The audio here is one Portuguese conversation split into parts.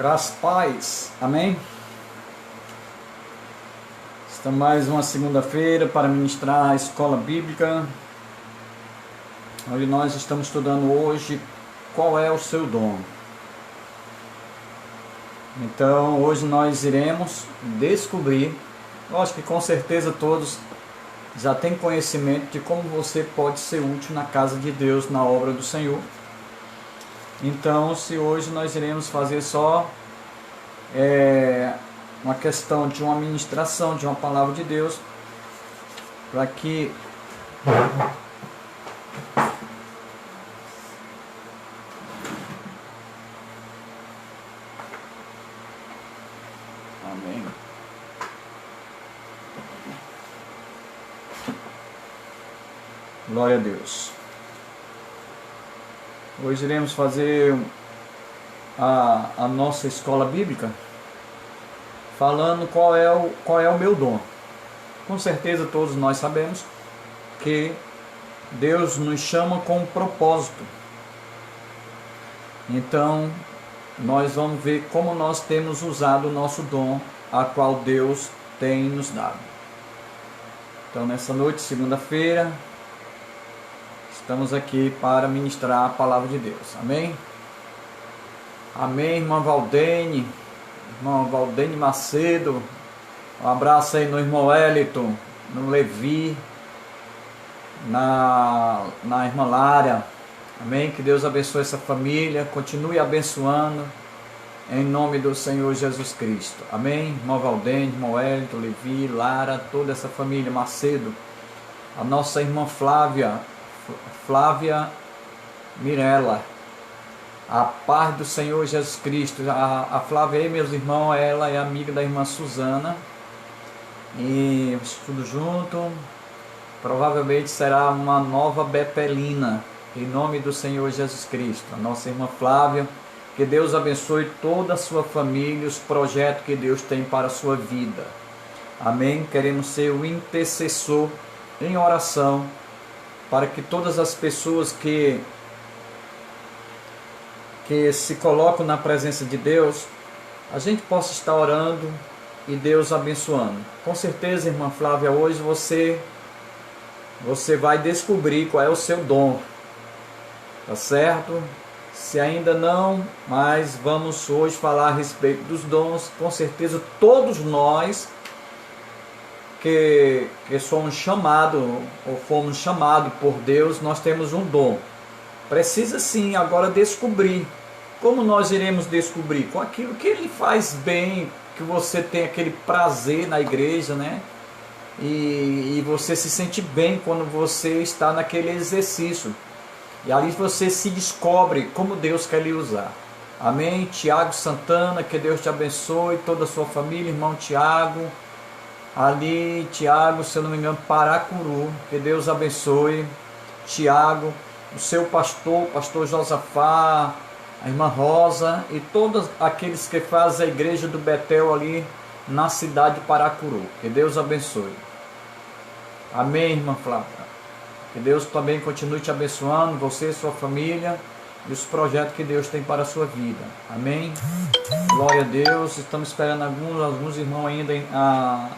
Graças, paz, amém? Estamos mais uma segunda-feira para ministrar a escola bíblica, onde nós estamos estudando hoje qual é o seu dom. Então hoje nós iremos descobrir, lógico que com certeza todos já têm conhecimento de como você pode ser útil na casa de Deus, na obra do Senhor. Então, se hoje nós iremos fazer só uma questão de uma ministração, de uma palavra de Deus, para que amém. Glória a Deus. Hoje iremos fazer a nossa escola bíblica falando qual é o meu dom. Com certeza todos nós sabemos que Deus nos chama com um propósito. Então nós vamos ver como nós temos usado o nosso dom, a qual Deus tem nos dado. Então nessa noite, segunda-feira, estamos aqui para ministrar a palavra de Deus. Amém? Amém, irmã Valdene Macedo. Um abraço aí no irmão Wellington, no Levi, na irmã Lara. Amém? Que Deus abençoe essa família, continue abençoando em nome do Senhor Jesus Cristo. Amém? Irmã Valdene, irmão Wellington, Levi, Lara, toda essa família Macedo. A nossa irmã Flávia Mirella, a paz do Senhor Jesus Cristo. A Flávia aí, meus irmãos, ela é amiga da irmã Suzana, e tudo junto, provavelmente será uma nova Betelina, em nome do Senhor Jesus Cristo. A nossa irmã Flávia, que Deus abençoe toda a sua família, os projetos que Deus tem para a sua vida. Amém? Queremos ser o intercessor em oração, para que todas as pessoas que se colocam na presença de Deus, a gente possa estar orando e Deus abençoando. Com certeza, irmã Flávia, hoje você vai descobrir qual é o seu dom, tá certo? Se ainda não, mas vamos hoje falar a respeito dos dons. Com certeza todos nós que somos chamados ou fomos chamados por Deus, nós temos um dom. Precisa sim agora descobrir. Como nós iremos descobrir? Com aquilo que Ele faz bem, que você tem aquele prazer na igreja, né? E você se sente bem quando você está naquele exercício. E ali você se descobre como Deus quer lhe usar. Amém? Tiago Santana, que Deus te abençoe, toda a sua família, irmão Tiago. Ali, Tiago, se eu não me engano, Paracuru, que Deus abençoe. Tiago, o seu pastor Josafá, a irmã Rosa e todos aqueles que fazem a igreja do Betel ali na cidade de Paracuru. Que Deus abençoe. Amém, irmã Flávia. Que Deus também continue te abençoando, você e sua família, e os projetos que Deus tem para a sua vida. Amém? Glória a Deus. Estamos esperando alguns irmãos ainda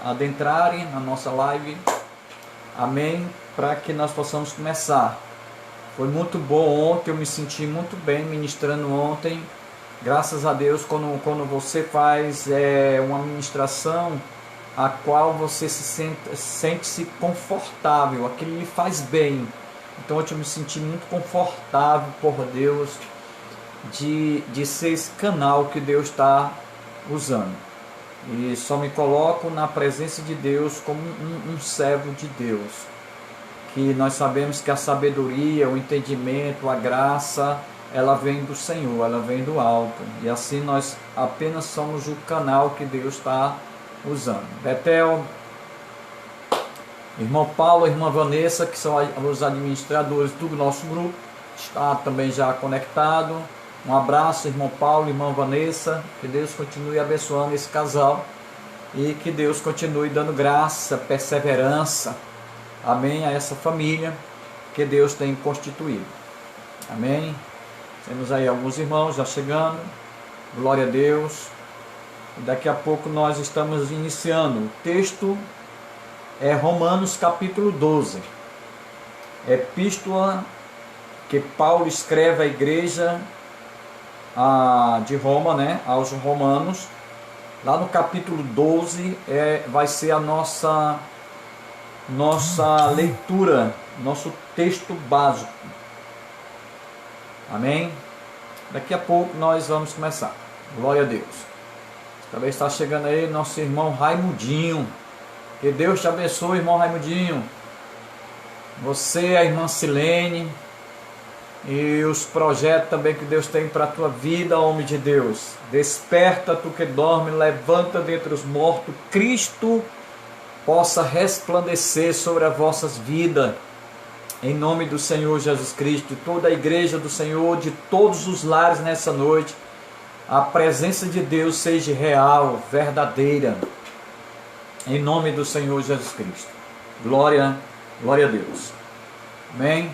adentrarem na nossa live. Amém? Para que nós possamos começar. Foi muito bom ontem, eu me senti muito bem ministrando ontem. Graças a Deus, quando você faz uma ministração a qual você sente-se confortável, aquilo lhe faz bem. Então eu me senti muito confortável por Deus de ser esse canal que Deus está usando. E só me coloco na presença de Deus como um servo de Deus. Que nós sabemos que a sabedoria, o entendimento, a graça, ela vem do Senhor, ela vem do alto. E assim nós apenas somos o canal que Deus está usando. Betel, irmão Paulo, irmã Vanessa, que são os administradores do nosso grupo, está também já conectado. Um abraço, irmão Paulo, irmã Vanessa, que Deus continue abençoando esse casal e que Deus continue dando graça, perseverança, amém, a essa família que Deus tem constituído. Amém. Temos aí alguns irmãos já chegando. Glória a Deus. Daqui a pouco nós estamos iniciando. O texto é Romanos capítulo 12. Epístola que Paulo escreve à igreja de Roma, né, aos romanos. Lá no capítulo 12 vai ser a nossa leitura, nosso texto básico. Amém? Daqui a pouco nós vamos começar. Glória a Deus. Também está chegando aí nosso irmão Raimundinho. Que Deus te abençoe, irmão Raimundinho. Você, a irmã Silene. E os projetos também que Deus tem para a tua vida, homem de Deus. Desperta, tu que dorme, levanta dentre os mortos. Cristo possa resplandecer sobre as vossas vidas. Em nome do Senhor Jesus Cristo, toda a igreja do Senhor, de todos os lares nessa noite, a presença de Deus seja real, verdadeira. Em nome do Senhor Jesus Cristo. Glória a Deus. Amém?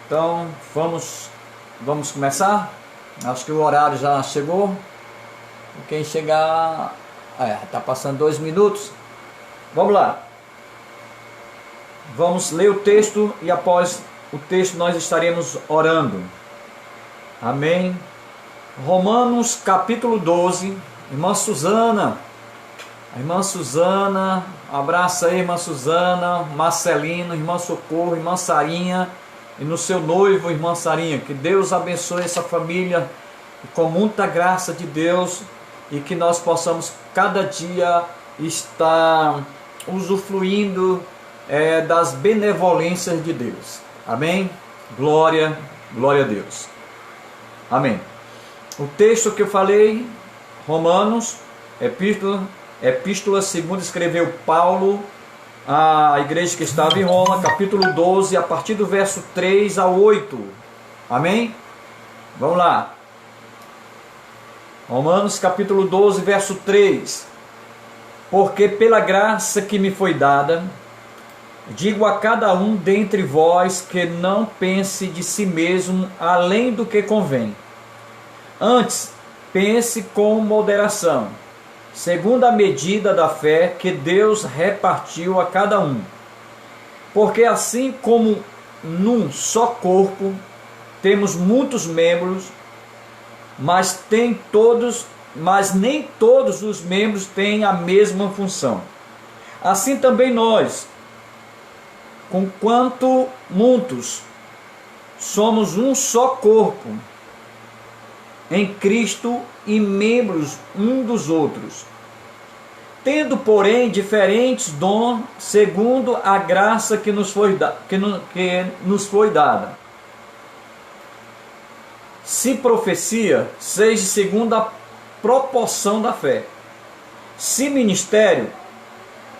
Então, vamos começar? Acho que o horário já chegou. Quem chegar... está passando 2 minutos. Vamos lá. Vamos ler o texto e após o texto nós estaremos orando. Amém? Romanos capítulo 12. Irmã Suzana. Irmã Suzana. Abraça aí, irmã Suzana. Marcelino, irmã Socorro, irmã Sarinha. E no seu noivo, irmã Sarinha. Que Deus abençoe essa família com muita graça de Deus. E que nós possamos cada dia estar usufruindo das benevolências de Deus. Amém? Glória a Deus. Amém. O texto que eu falei, Romanos, epístola segundo escreveu Paulo à igreja que estava em Roma, capítulo 12, a partir do verso 3 a 8. Amém? Vamos lá. Romanos capítulo 12, verso 3. Porque pela graça que me foi dada, digo a cada um dentre vós que não pense de si mesmo além do que convém. Antes, pense com moderação, segundo a medida da fé que Deus repartiu a cada um. Porque assim como num só corpo temos muitos membros, mas nem todos os membros têm a mesma função. Assim também nós, conquanto muitos, somos um só corpo em Cristo e membros um dos outros, tendo porém diferentes dons segundo a graça que nos foi dada. Se profecia, seja segundo a proporção da fé. Se ministério,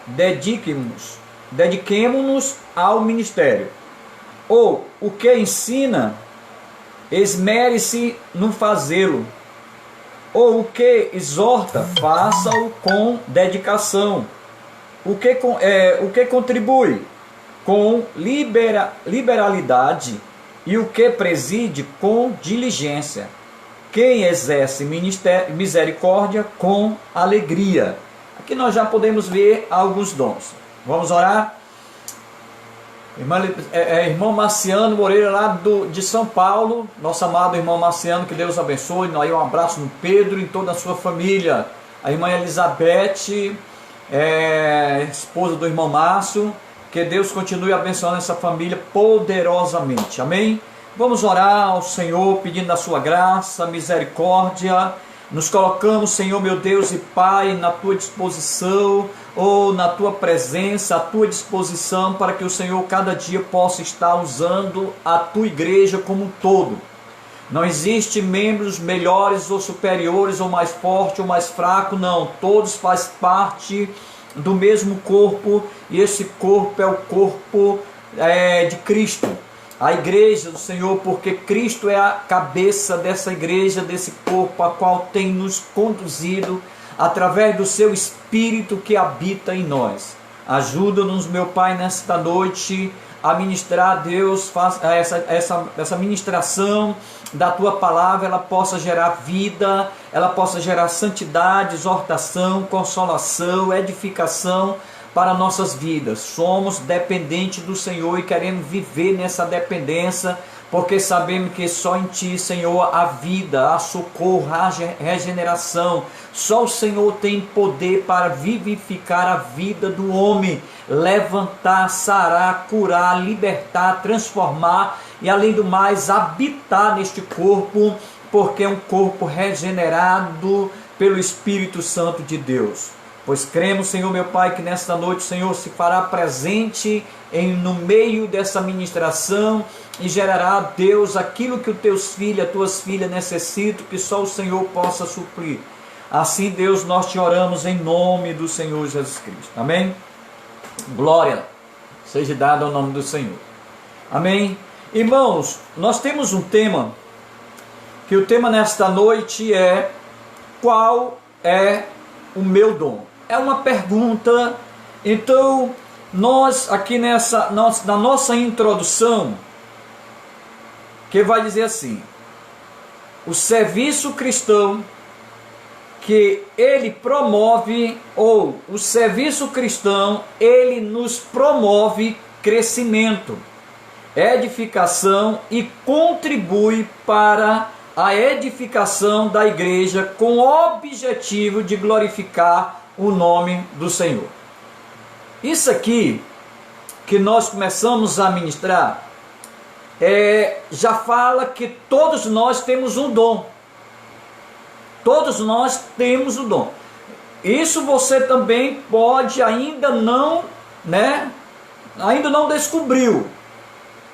dediquemo-nos ao ministério. Ou o que ensina, esmere-se no fazê-lo. Ou o que exorta, faça-o com dedicação. O que contribui, com liberalidade. E o que preside, com diligência. Quem exerce misericórdia, com alegria. Aqui nós já podemos ver alguns dons. Vamos orar? Irmão Marciano Moreira, lá de São Paulo, nosso amado irmão Marciano, que Deus abençoe. Aí um abraço no Pedro e em toda a sua família. A irmã Elizabeth, esposa do irmão Márcio, que Deus continue abençoando essa família poderosamente. Amém? Vamos orar ao Senhor pedindo a sua graça, misericórdia. Nos colocamos, Senhor meu Deus e Pai, na tua disposição, ou na tua presença, à tua disposição, para que o Senhor cada dia possa estar usando a tua igreja como um todo. Não existe membros melhores ou superiores, ou mais forte ou mais fraco, não. Todos fazem parte do mesmo corpo, e esse corpo é o corpo de Cristo. A igreja do Senhor, porque Cristo é a cabeça dessa igreja, desse corpo, a qual tem nos conduzido através do seu Espírito que habita em nós. Ajuda-nos, meu Pai, nesta noite a ministrar, Deus, essa ministração da tua palavra, ela possa gerar vida, ela possa gerar santidade, exortação, consolação, edificação para nossas vidas. Somos dependentes do Senhor e queremos viver nessa dependência, porque sabemos que só em Ti, Senhor, há vida, há socorro, há regeneração. Só o Senhor tem poder para vivificar a vida do homem, levantar, sarar, curar, libertar, transformar e, além do mais, habitar neste corpo, porque é um corpo regenerado pelo Espírito Santo de Deus. Pois cremos, Senhor meu Pai, que nesta noite o Senhor se fará presente no meio dessa ministração e gerará, Deus, aquilo que os teus filhos, as tuas filhas necessitam, que só o Senhor possa suprir. Assim, Deus, nós te oramos em nome do Senhor Jesus Cristo. Amém? Glória seja dada ao nome do Senhor. Amém? Irmãos, nós temos um tema, que o tema nesta noite é: qual é o meu dom? É uma pergunta. Então, nós aqui na nossa introdução, que vai dizer assim: o serviço cristão que ele promove, ou o serviço cristão, ele nos promove crescimento, edificação e contribui para a edificação da igreja com o objetivo de glorificar o nome do Senhor. Isso aqui que nós começamos a ministrar já fala que todos nós temos um dom. Todos nós temos o dom. Isso você também pode ainda não descobriu,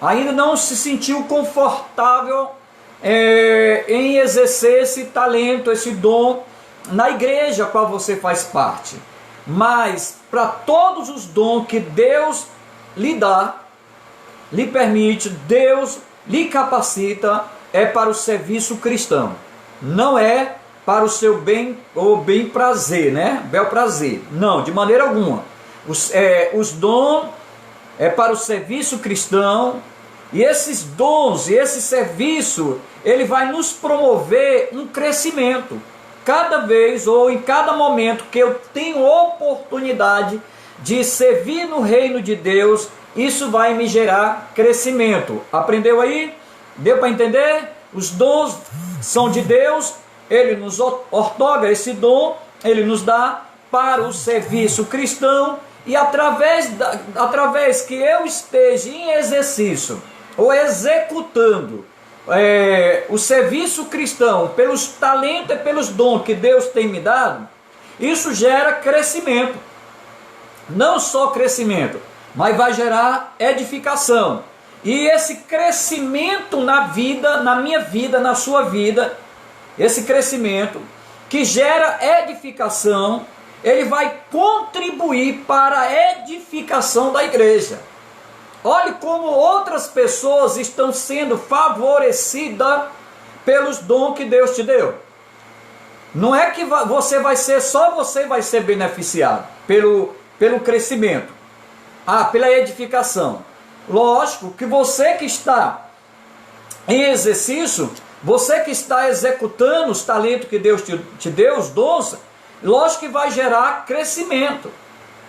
ainda não se sentiu confortável em exercer esse talento, esse dom na igreja a qual você faz parte. Mas para todos os dons que Deus lhe dá, lhe permite, Deus lhe capacita, é para o serviço cristão. Não é para o seu bem ou bem prazer, bel prazer. Não, de maneira alguma. Os dons é para o serviço cristão, e esses dons e esse serviço, ele vai nos promover um crescimento. Cada vez ou em cada momento que eu tenho oportunidade de servir no reino de Deus, isso vai me gerar crescimento. Aprendeu aí? Deu para entender? Os dons são de Deus, Ele nos outorga esse dom, Ele nos dá para o serviço cristão, e através que eu esteja em exercício ou executando o serviço cristão pelos talentos e pelos dons que Deus tem me dado, isso gera crescimento. Não só crescimento, mas vai gerar edificação. E esse crescimento na vida, na minha vida, na sua vida, esse crescimento que gera edificação, ele vai contribuir para a edificação da igreja. Olhe como outras pessoas estão sendo favorecidas pelos dons que Deus te deu. Não é que só você vai ser beneficiado pelo crescimento, pela edificação. Lógico que você que está em exercício, você que está executando os talentos que Deus te deu, os dons, lógico que vai gerar crescimento,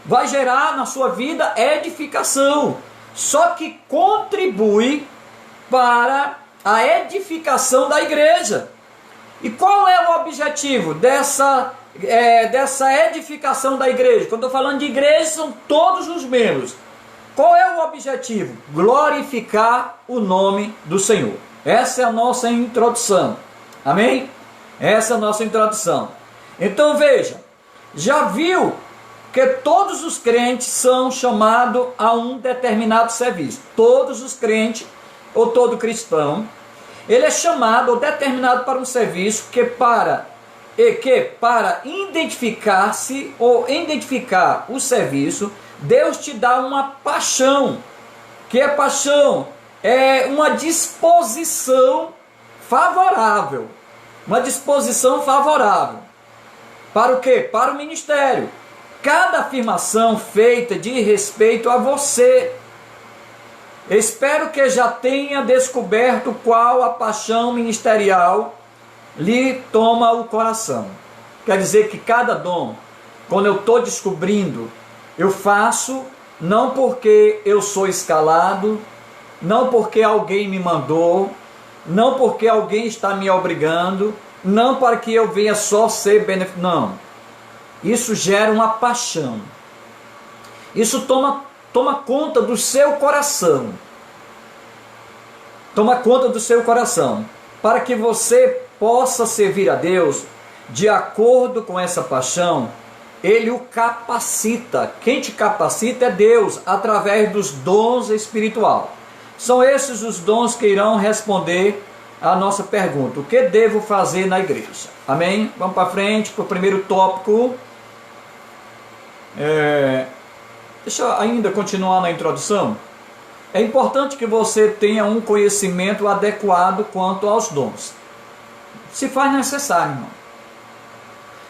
vai gerar na sua vida edificação, só que contribui para a edificação da igreja. E qual é o objetivo dessa edificação da igreja? Quando eu estou falando de igreja, são todos os membros. Qual é o objetivo? Glorificar o nome do Senhor. Essa é a nossa introdução. Amém? Essa é a nossa introdução. Então veja, já viu que todos os crentes são chamados a um determinado serviço. Todos os crentes, ou todo cristão, ele é chamado ou determinado para um serviço que para identificar-se ou identificar o serviço, Deus te dá uma paixão. Que é paixão? É uma disposição favorável. Uma disposição favorável. Para o quê? Para o ministério. Cada afirmação feita de respeito a você. Espero que já tenha descoberto qual a paixão ministerial lhe toma o coração. Quer dizer que cada dom, quando eu estou descobrindo, eu faço não porque eu sou escalado, não porque alguém me mandou, não porque alguém está me obrigando, não para que eu venha só ser beneficiado. Não. Isso gera uma paixão. Isso toma conta do seu coração. Toma conta do seu coração. Para que você possa servir a Deus de acordo com essa paixão, Ele o capacita. Quem te capacita é Deus, através dos dons espirituais. São esses os dons que irão responder a nossa pergunta: o que devo fazer na igreja? Amém? Vamos para frente, para o primeiro tópico. Deixa eu ainda continuar na introdução. É importante que você tenha um conhecimento adequado quanto aos dons. Se faz necessário, irmão.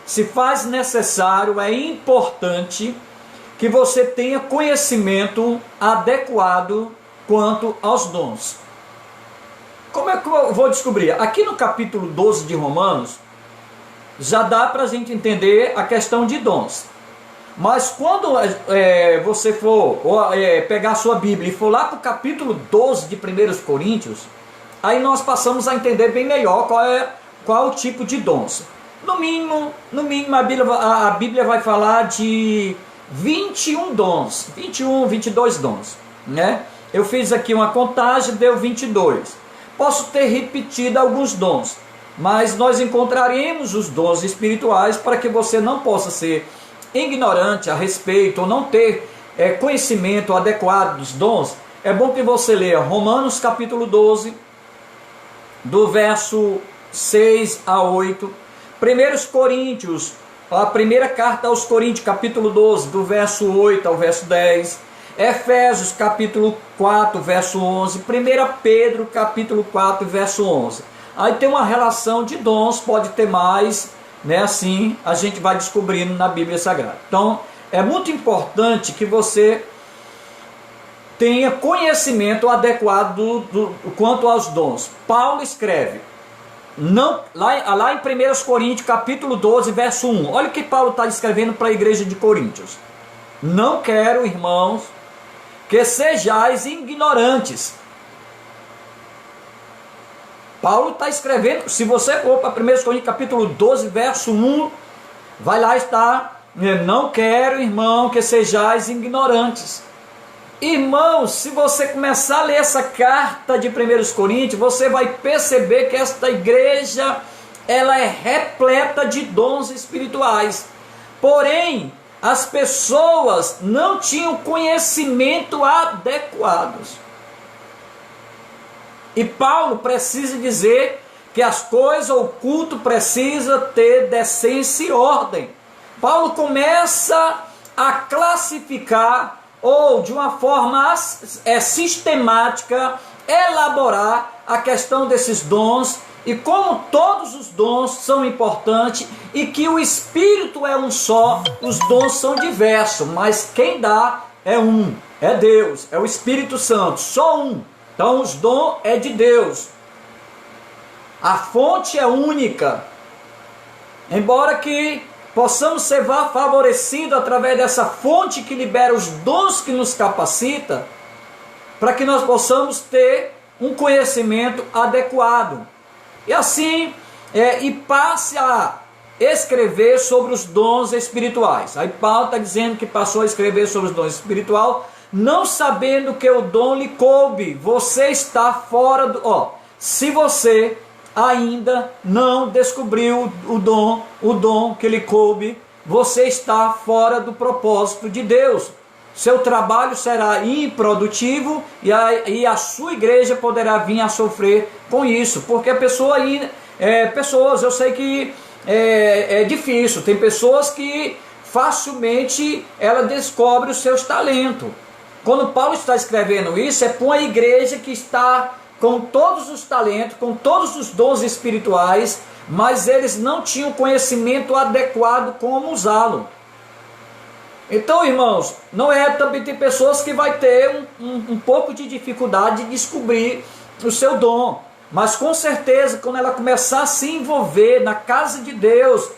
Se faz necessário, é importante que você tenha conhecimento adequado quanto aos dons. Como é que eu vou descobrir? Aqui no capítulo 12 de Romanos, já dá para a gente entender a questão de dons. Mas quando você for pegar a sua Bíblia e for lá para o capítulo 12 de 1 Coríntios, aí nós passamos a entender bem melhor qual o tipo de dons. No mínimo a Bíblia vai falar de 21 dons, 21, 22 dons, né? Eu fiz aqui uma contagem, deu 22. Posso ter repetido alguns dons, mas nós encontraremos os dons espirituais para que você não possa ser ignorante a respeito ou não ter conhecimento adequado dos dons. É bom que você leia Romanos capítulo 12, do verso 6 a 8, 1 Coríntios, a primeira carta aos Coríntios, capítulo 12, do verso 8 ao verso 10, Efésios, capítulo 4, verso 11, 1 Pedro, capítulo 4, verso 11. Aí tem uma relação de dons, pode ter mais, né? Assim a gente vai descobrindo na Bíblia Sagrada. Então, é muito importante que você tenha conhecimento adequado quanto aos dons. Paulo escreve, lá em 1 Coríntios, capítulo 12, verso 1. Olha o que Paulo está escrevendo para a igreja de Coríntios. Não quero, irmãos, que sejais ignorantes. Paulo está escrevendo, se você for para 1 Coríntios capítulo 12, verso 1, vai lá estar, não quero, irmão, que sejais ignorantes. Irmãos, se você começar a ler essa carta de 1 Coríntios, você vai perceber que esta igreja, ela é repleta de dons espirituais. Porém, as pessoas não tinham conhecimento adequados. E Paulo precisa dizer que as coisas, o culto precisa ter decência e ordem. Paulo começa a classificar, ou de uma forma sistemática, elaborar a questão desses dons, e como todos os dons são importantes, e que o Espírito é um só, os dons são diversos, mas quem dá é um, é Deus, é o Espírito Santo, só um. Então os dons é de Deus. A fonte é única. Embora que possamos ser favorecidos através dessa fonte que libera os dons que nos capacita, para que nós possamos ter um conhecimento adequado. E assim, e passe a escrever sobre os dons espirituais. Aí Paulo está dizendo que passou a escrever sobre os dons espirituais, não sabendo que o dom lhe coube. Você está fora do... se você ainda não descobriu o dom que lhe coube, você está fora do propósito de Deus. Seu trabalho será improdutivo e a sua igreja poderá vir a sofrer com isso, porque a pessoa pessoas, eu sei que é difícil, tem pessoas que facilmente ela descobre os seus talentos. Quando Paulo está escrevendo isso, é para uma igreja que está com todos os talentos, com todos os dons espirituais, mas eles não tinham conhecimento adequado como usá-lo. Então, irmãos, não é, também tem pessoas que vai ter um pouco de dificuldade de descobrir o seu dom, mas com certeza quando ela começar a se envolver na casa de Deus,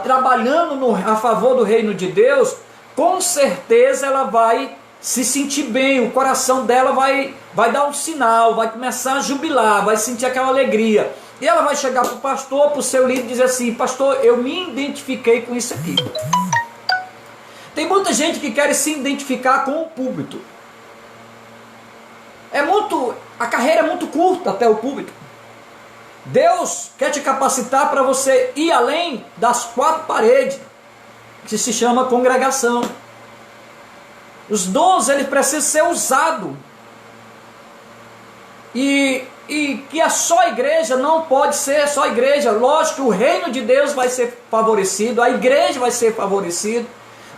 trabalhando a favor do reino de Deus, com certeza ela vai se sentir bem, o coração dela vai dar um sinal, vai começar a jubilar, vai sentir aquela alegria. E ela vai chegar para o pastor, para o seu líder e dizer assim: pastor, eu me identifiquei com isso aqui. Tem muita gente que quer se identificar com o púlpito. A carreira é muito curta até o púlpito. Deus quer te capacitar para você ir além das 4 paredes, que se chama congregação. Os dons, eles precisam ser usados. E que a só igreja não pode ser só igreja. Lógico que o reino de Deus vai ser favorecido, a igreja vai ser favorecida,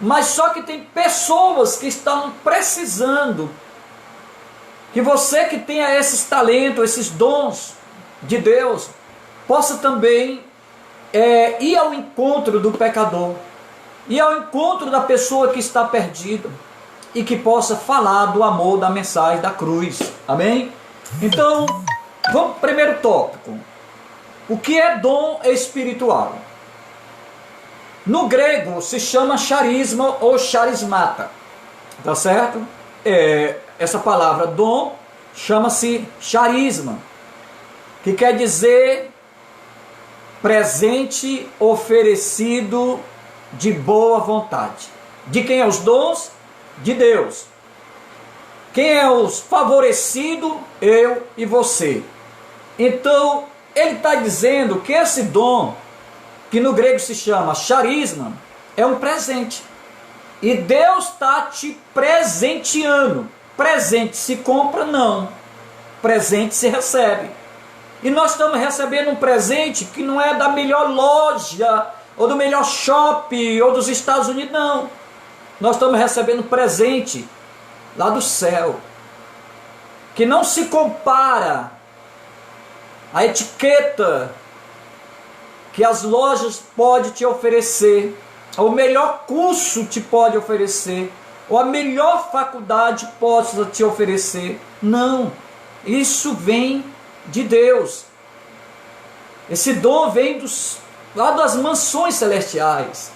mas só que tem pessoas que estão precisando que você que tenha esses talentos, esses dons de Deus, possa também ir ao encontro do pecador, ir ao encontro da pessoa que está perdida, e que possa falar do amor, da mensagem da cruz. Amém? Então, vamos para o primeiro tópico. O que é dom espiritual? No grego se chama charisma ou charismata. Tá certo? Essa palavra dom chama-se charisma, que quer dizer presente oferecido de boa vontade. De quem é os dons? De Deus. Quem é os favorecido? Eu e você. Então, ele está dizendo que esse dom, que no grego se chama charisma, é um presente. E Deus está te presenteando. Presente se compra? Não. Presente se recebe. E nós estamos recebendo um presente que não é da melhor loja, ou do melhor shopping, ou dos Estados Unidos, não. Nós estamos recebendo presente lá do céu, que não se compara à etiqueta que as lojas podem te oferecer, ou o melhor curso te pode oferecer, ou a melhor faculdade possa te oferecer. Não, isso vem de Deus. Esse dom vem lá das mansões celestiais,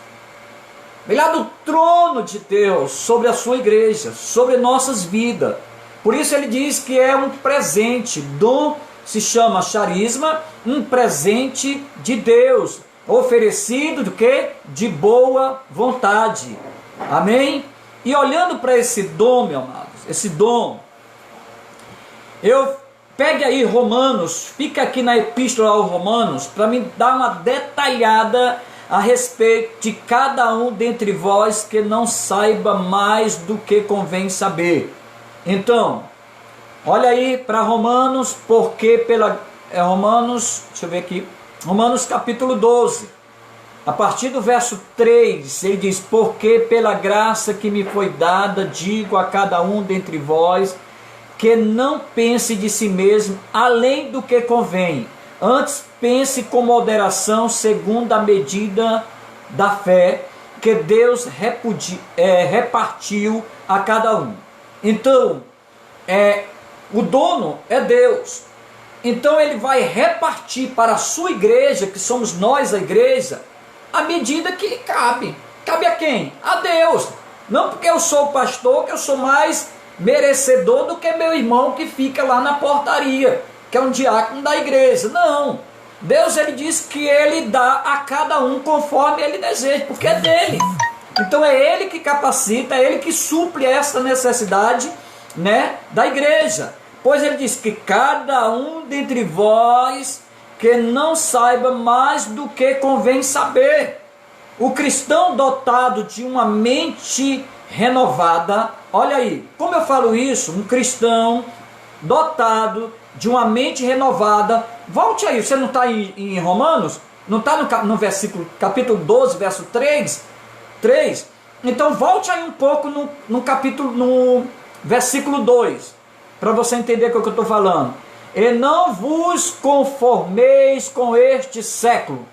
vem lá do trono de Deus sobre a sua igreja, sobre nossas vidas. Por isso ele diz que é um presente. Dom se chama charisma, um presente de Deus, oferecido do que? De boa vontade. Amém? E olhando para esse dom, meus amados, esse dom, pegue aí Romanos, fica aqui na epístola aos Romanos, para me dar uma detalhada a respeito de cada um dentre vós que não saiba mais do que convém saber. Então, olha aí para Romanos, porque Romanos, deixa eu ver aqui, Romanos capítulo 12, a partir do verso 3, ele diz: porque pela graça que me foi dada, digo a cada um dentre vós, que não pense de si mesmo além do que convém, antes pense com moderação, segundo a medida da fé que Deus repartiu a cada um. Então, o dono é Deus. Então ele vai repartir para a sua igreja, que somos nós a igreja, à medida que cabe. Cabe a quem? A Deus. Não porque eu sou pastor que eu sou mais merecedor do que meu irmão que fica lá na portaria, que é um diácono da igreja. Não. Deus, ele diz que ele dá a cada um conforme ele deseja, porque é dele. Então é ele que capacita, é ele que suple essa necessidade, né, da igreja. Pois ele diz que cada um dentre vós que não saiba mais do que convém saber. O cristão dotado de uma mente renovada, olha aí, como eu falo isso, um cristão dotado de uma mente renovada, volte aí, você não está em Romanos? Não está no versículo, capítulo 12, verso 3? Então volte aí um pouco no versículo 2, para você entender o que eu estou falando. E não vos conformeis com este século,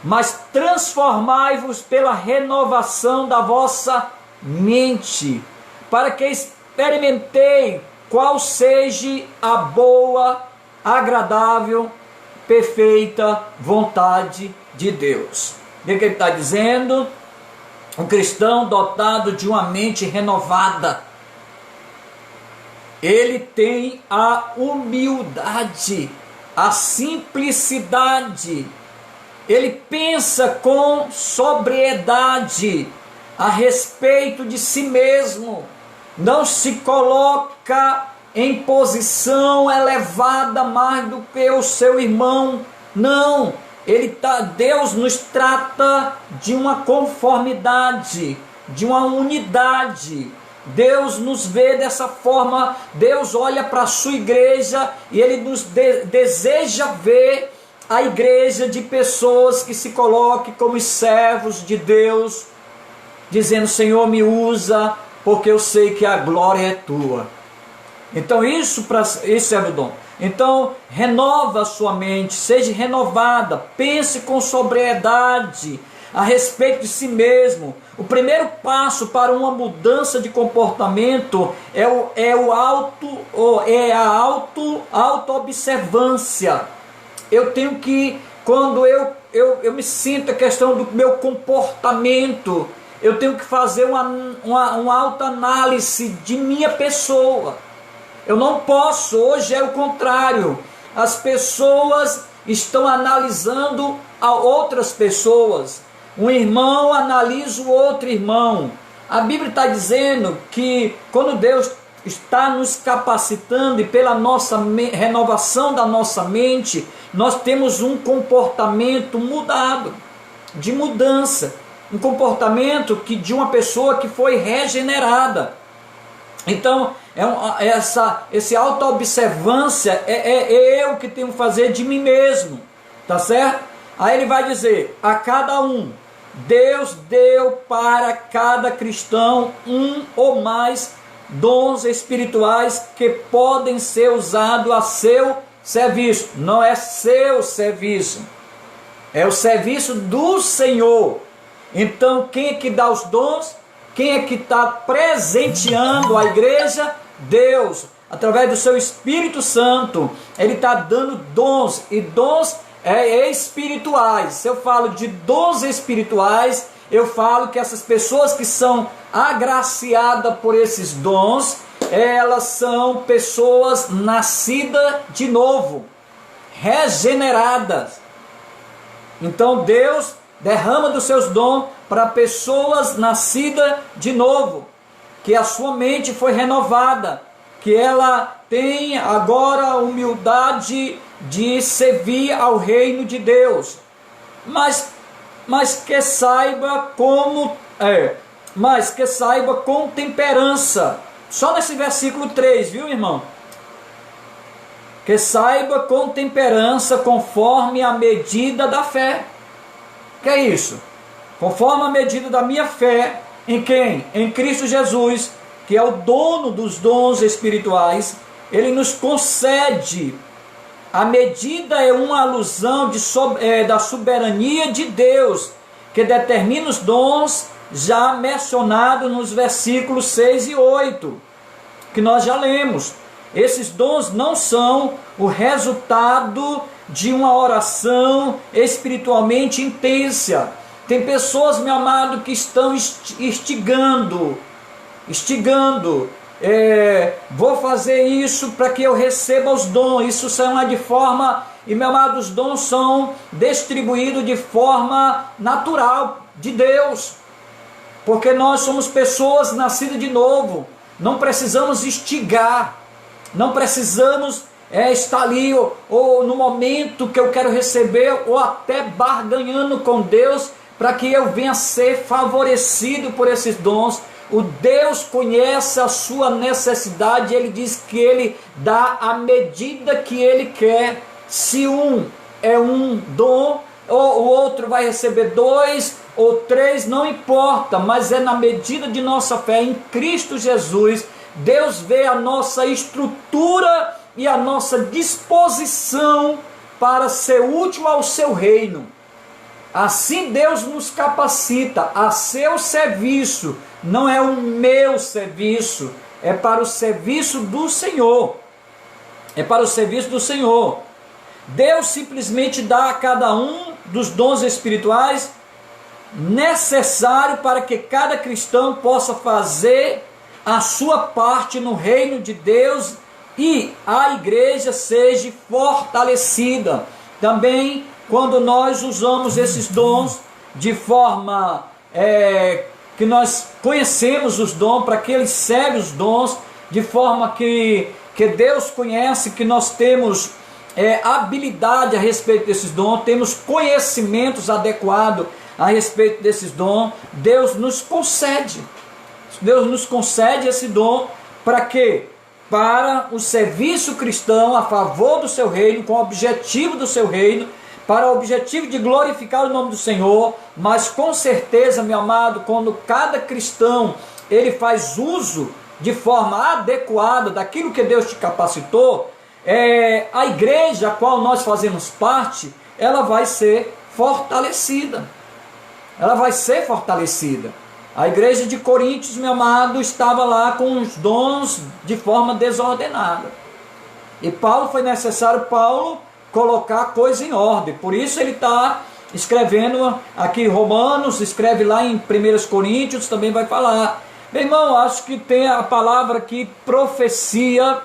mas transformai-vos pela renovação da vossa mente, para que experimentei qual seja a boa, agradável, perfeita vontade de Deus. O que ele está dizendo? Um cristão dotado de uma mente renovada, ele tem a humildade, a simplicidade, ele pensa com sobriedade a respeito de si mesmo, não se coloca em posição elevada mais do que o seu irmão, não. Deus nos trata de uma conformidade, de uma unidade. Deus nos vê dessa forma. Deus olha para a sua igreja e Ele nos deseja ver a igreja de pessoas que se coloquem como servos de Deus, dizendo: Senhor, me usa, porque eu sei que a glória é tua. Então isso é o dom. Então renova a sua mente, seja renovada, pense com sobriedade a respeito de si mesmo. O primeiro passo para uma mudança de comportamento é a auto-observância. Eu tenho que, quando eu me sinto a questão do meu comportamento, eu tenho que fazer uma autoanálise de minha pessoa. Eu não posso, hoje é o contrário. As pessoas estão analisando a outras pessoas. Um irmão analisa o outro irmão. A Bíblia está dizendo que quando Deus está nos capacitando e pela nossa renovação da nossa mente, nós temos um comportamento mudado, de mudança. Um comportamento de uma pessoa que foi regenerada. Então, essa auto-observância é eu que tenho que fazer de mim mesmo, tá certo? Aí ele vai dizer: a cada um, Deus deu para cada cristão um ou mais dons espirituais que podem ser usados a seu serviço. Não é seu serviço, é o serviço do Senhor. Então, quem é que dá os dons? Quem é que está presenteando a igreja? Deus, através do seu Espírito Santo. Ele está dando dons, e dons espirituais. Se eu falo de dons espirituais, eu falo que essas pessoas que são agraciadas por esses dons, elas são pessoas nascidas de novo, regeneradas. Então Deus derrama dos seus dons para pessoas nascidas de novo, que a sua mente foi renovada, que ela tem agora a humildade de servir ao reino de Deus, mas que saiba com temperança. Só nesse versículo 3, viu, irmão? Que saiba com temperança, conforme a medida da fé. Que é isso? Conforme a medida da minha fé, em quem? Em Cristo Jesus, que é o dono dos dons espirituais. Ele nos concede. A medida é uma alusão da soberania de Deus, que determina os dons já mencionados nos versículos 6 e 8, que nós já lemos. Esses dons não são o resultado de uma oração espiritualmente intensa. Tem pessoas, meu amado, que estão instigando, vou fazer isso para que eu receba os dons. Isso são de forma, e meu amado, os dons são distribuídos de forma natural de Deus, porque nós somos pessoas nascidas de novo. Não precisamos instigar, não precisamos estar ali ou no momento que eu quero receber, ou até barganhando com Deus para que eu venha ser favorecido por esses dons. O Deus conhece a sua necessidade, Ele diz que Ele dá a medida que Ele quer. Se um é um dom, ou o outro vai receber 2 ou 3, não importa, mas é na medida de nossa fé em Cristo Jesus. Deus vê a nossa estrutura e a nossa disposição para ser útil ao seu reino. Assim Deus nos capacita a seu serviço, não é o meu serviço, é para o serviço do Senhor. É para o serviço do Senhor. Deus simplesmente dá a cada um dos dons espirituais necessário para que cada cristão possa fazer a sua parte no reino de Deus e a igreja seja fortalecida. Também quando nós usamos esses dons de forma que nós conhecemos os dons, para que eles servem os dons, de forma que Deus conhece, que nós temos habilidade a respeito desses dons, temos conhecimentos adequados a respeito desses dons, Deus nos concede esse dom. Para quê? Para o serviço cristão a favor do seu reino, com o objetivo do seu reino, para o objetivo de glorificar o nome do Senhor. Mas com certeza, meu amado, quando cada cristão ele faz uso de forma adequada daquilo que Deus te capacitou, a igreja a qual nós fazemos parte, ela vai ser fortalecida. Ela vai ser fortalecida. A igreja de Coríntios, meu amado, estava lá com os dons de forma desordenada. E foi necessário colocar a coisa em ordem. Por isso ele está escrevendo aqui Romanos, escreve lá em 1 Coríntios, também vai falar. Meu irmão, acho que tem a palavra aqui, profecia.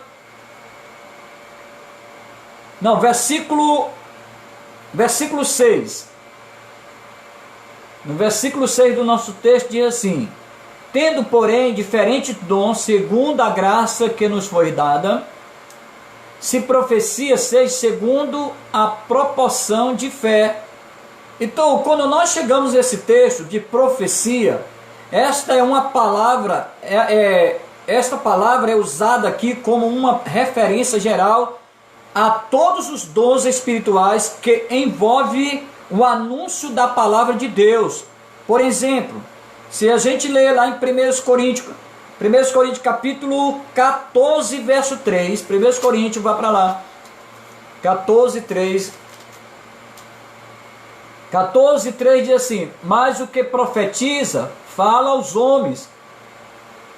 Não, versículo 6. No versículo 6 do nosso texto diz assim: tendo, porém, diferentes dons, segundo a graça que nos foi dada, se profecia, seja segundo a proporção de fé. Então, quando nós chegamos a esse texto de profecia, esta é uma palavra, esta palavra é usada aqui como uma referência geral a todos os dons espirituais que envolve o anúncio da palavra de Deus. Por exemplo, se a gente ler lá em 1 Coríntios capítulo 14, verso 3, 1 Coríntios, vai para lá, 14, 3 diz assim: mas o que profetiza, fala aos homens,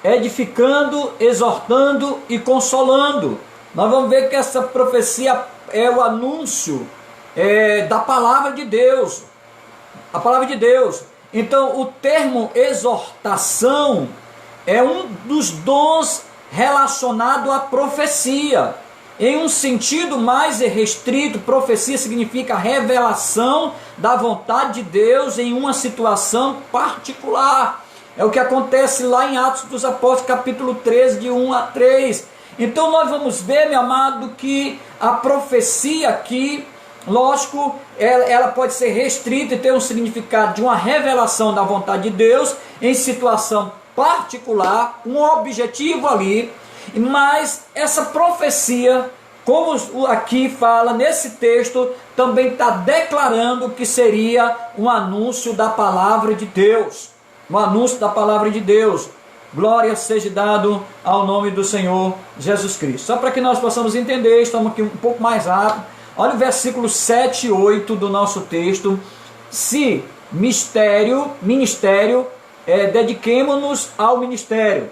edificando, exortando e consolando. Nós vamos ver que essa profecia é o anúncio da palavra de Deus, a palavra de Deus. Então o termo exortação é um dos dons relacionado à profecia. Em um sentido mais restrito, profecia significa revelação da vontade de Deus em uma situação particular. É o que acontece lá em Atos dos Apóstolos, capítulo 13, de 1 a 3. Então nós vamos ver, meu amado, que a profecia aqui, lógico, ela pode ser restrita e ter um significado de uma revelação da vontade de Deus em situação particular, um objetivo ali. Mas essa profecia, como aqui fala nesse texto, também está declarando que seria um anúncio da palavra de Deus. Um anúncio da palavra de Deus. Glória seja dado ao nome do Senhor Jesus Cristo. Só para que nós possamos entender, estamos aqui um pouco mais rápido. Olha o versículo 7 e 8 do nosso texto. Se ministério, dediquemo-nos ao ministério.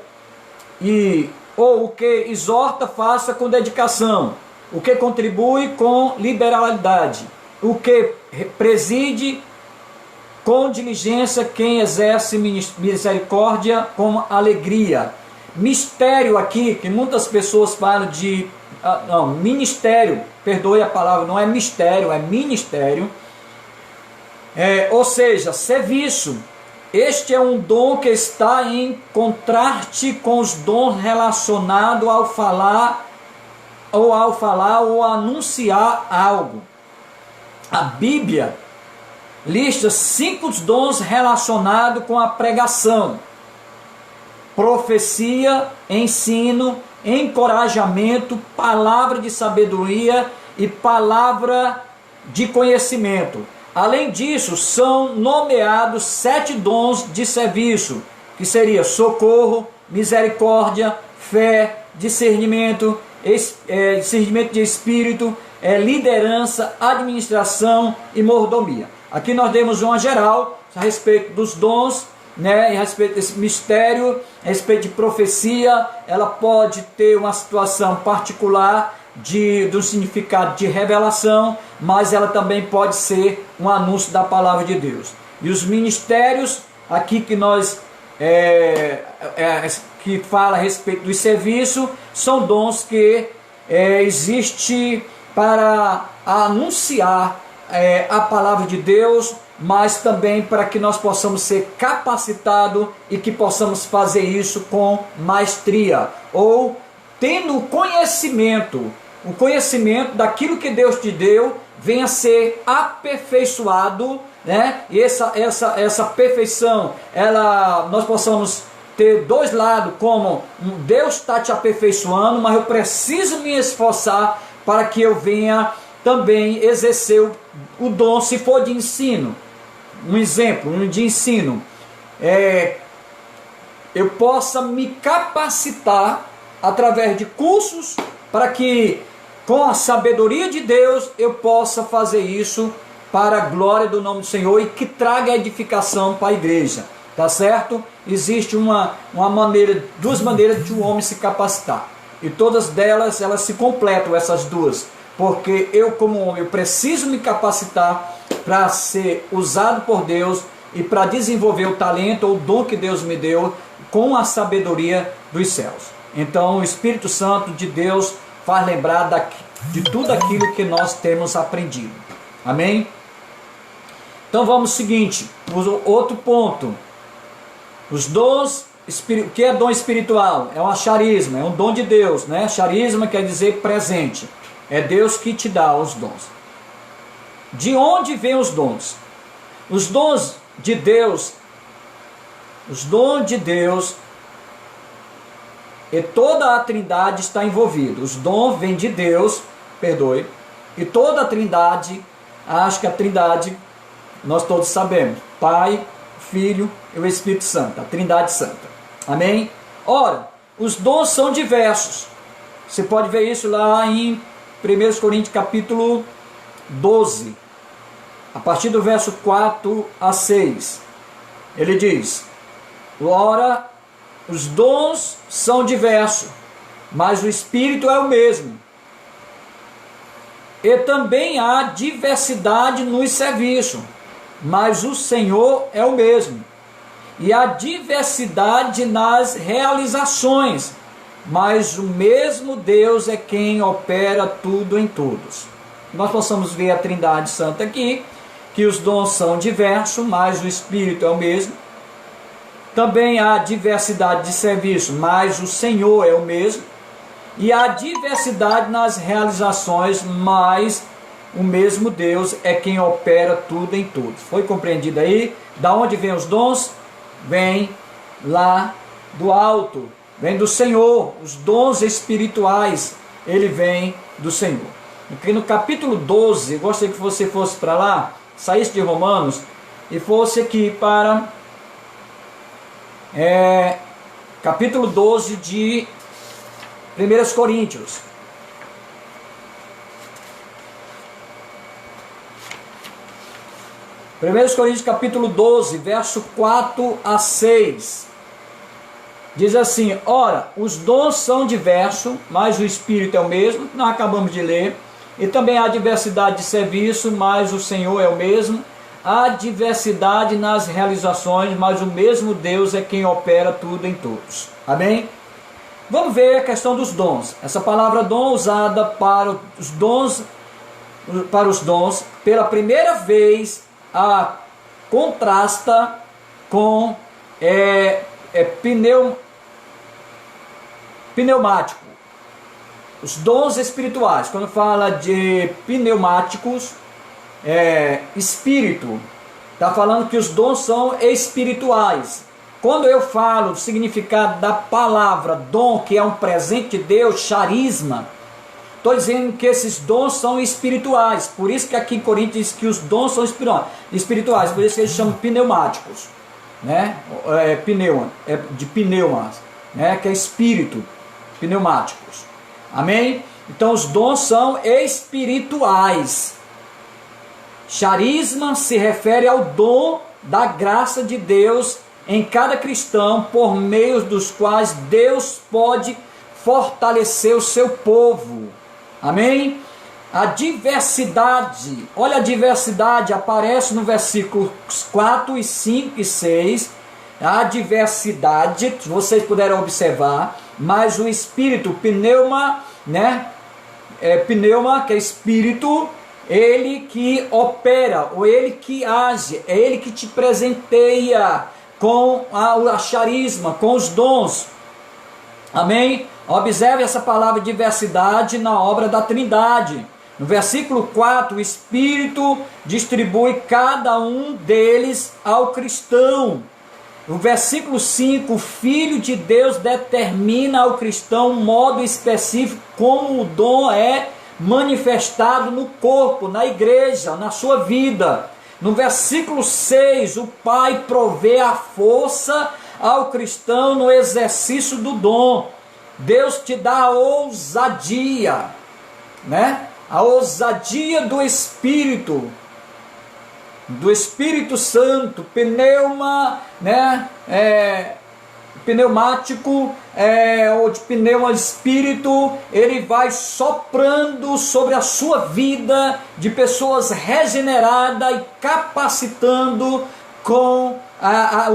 Ou o que exorta, faça com dedicação. O que contribui, com liberalidade. O que preside, com diligência. Quem exerce misericórdia, com alegria. Mistério aqui, que muitas pessoas falam de... ministério, perdoe a palavra, não é mistério, é ministério. Ou seja, serviço. Este é um dom que está em contraste com os dons relacionados ao falar ou anunciar algo. A Bíblia lista 5 dons relacionados com a pregação: profecia, ensino, encorajamento, palavra de sabedoria e palavra de conhecimento. Além disso, são nomeados 7 dons de serviço, que seria socorro, misericórdia, fé, discernimento de espírito, liderança, administração e mordomia. Aqui nós demos uma geral a respeito dos dons né, a respeito desse mistério, a respeito de profecia. Ela pode ter uma situação particular do significado de revelação, mas ela também pode ser um anúncio da palavra de Deus. E os ministérios aqui que nós que fala a respeito do serviço são dons que existe para anunciar a palavra de Deus, mas também para que nós possamos ser capacitados e que possamos fazer isso com maestria, ou tendo conhecimento, o conhecimento daquilo que Deus te deu venha a ser aperfeiçoado, né? E essa perfeição, nós possamos ter dois lados, como Deus está te aperfeiçoando, mas eu preciso me esforçar para que eu venha também exercer o dom, se for de ensino. Um exemplo de ensino, eu possa me capacitar através de cursos para que, com a sabedoria de Deus, eu possa fazer isso para a glória do nome do Senhor e que traga edificação para a igreja, tá certo? Existe duas maneiras de um homem se capacitar, e todas delas, elas se completam, essas duas, porque eu, como homem, eu preciso me capacitar para ser usado por Deus e para desenvolver o talento ou o dom que Deus me deu com a sabedoria dos céus. Então o Espírito Santo de Deus faz lembrar de tudo aquilo que nós temos aprendido. Amém? Então vamos ao seguinte, outro ponto. Os dons, o que é dom espiritual? É uma charisma, é um dom de Deus, né? Charisma quer dizer presente. É Deus que te dá os dons. De onde vêm os dons? Os dons de Deus, e toda a Trindade está envolvida. Os dons vêm de Deus, e toda a Trindade, acho que a Trindade, nós todos sabemos, Pai, Filho e o Espírito Santo, a Trindade Santa. Amém? Ora, os dons são diversos. Você pode ver isso lá em 1 Coríntios capítulo 12, a partir do verso 4 a 6. Ele diz: ora, os dons são diversos, mas o Espírito é o mesmo. E também há diversidade nos serviços, mas o Senhor é o mesmo. E há diversidade nas realizações, mas o mesmo Deus é quem opera tudo em todos. Nós possamos ver a Trindade Santa aqui, que os dons são diversos, mas o Espírito é o mesmo. Também há diversidade de serviço, mas o Senhor é o mesmo. E há diversidade nas realizações, mas o mesmo Deus é quem opera tudo em todos. Foi compreendido aí? Da onde vêm os dons? Vem lá do alto, vem do Senhor. Os dons espirituais, ele vem do Senhor. Aqui no capítulo 12, eu gostaria que você fosse para lá, saísse de Romanos e fosse aqui para capítulo 12 de 1 Coríntios. 1 Coríntios capítulo 12, verso 4 a 6. Diz assim: ora, os dons são diversos, mas o Espírito é o mesmo, nós acabamos de ler. E também há diversidade de serviço, mas o Senhor é o mesmo. Há diversidade nas realizações, mas o mesmo Deus é quem opera tudo em todos. Amém? Vamos ver a questão dos dons. Essa palavra dom usada para os dons, pela primeira vez, contrasta com pneumático. Os dons espirituais, quando fala de pneumáticos, espírito, está falando que os dons são espirituais. Quando eu falo do significado da palavra dom, que é um presente de Deus, charisma, estou dizendo que esses dons são espirituais. Por isso que aqui em Coríntios diz que os dons são espirituais, por isso que eles chamam pneumáticos, né? De pneumas, né? Que é espírito, pneumáticos. Amém? Então os dons são espirituais. Charisma se refere ao dom da graça de Deus em cada cristão, por meio dos quais Deus pode fortalecer o seu povo. Amém? A diversidade, olha, a diversidade aparece no versículos 4 e 5 e 6. A diversidade, vocês puderam observar, mas o espírito, pneuma, né? Pneuma, que é espírito, ele que opera, ou ele que age, é ele que te presenteia com a charisma, com os dons. Amém? Observe essa palavra diversidade na obra da Trindade. No versículo 4, o Espírito distribui cada um deles ao cristão. No versículo 5, o Filho de Deus determina ao cristão um modo específico como o dom é manifestado no corpo, na igreja, na sua vida. No versículo 6, o Pai provê a força ao cristão no exercício do dom. Deus te dá a ousadia, né? A ousadia do Espírito Santo, pneuma, né? Pneumático, ou de pneuma espírito, ele vai soprando sobre a sua vida de pessoas regeneradas e capacitando com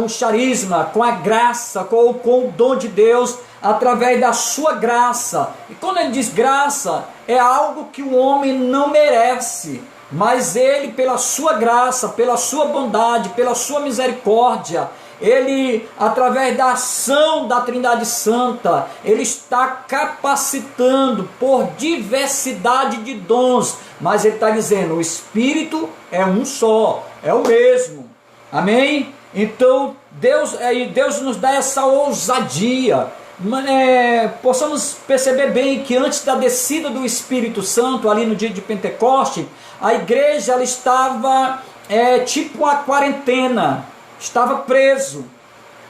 o charisma, com a graça, com o dom de Deus, através da sua graça. E quando ele diz graça, é algo que o homem não merece, mas ele, pela sua graça, pela sua bondade, pela sua misericórdia, ele, através da ação da Trindade Santa, ele está capacitando por diversidade de dons, mas ele está dizendo, o Espírito é um só, é o mesmo. Amém? Então, Deus nos dá essa ousadia. Possamos perceber bem que antes da descida do Espírito Santo, ali no dia de Pentecoste, a igreja ela estava tipo uma quarentena, estava preso,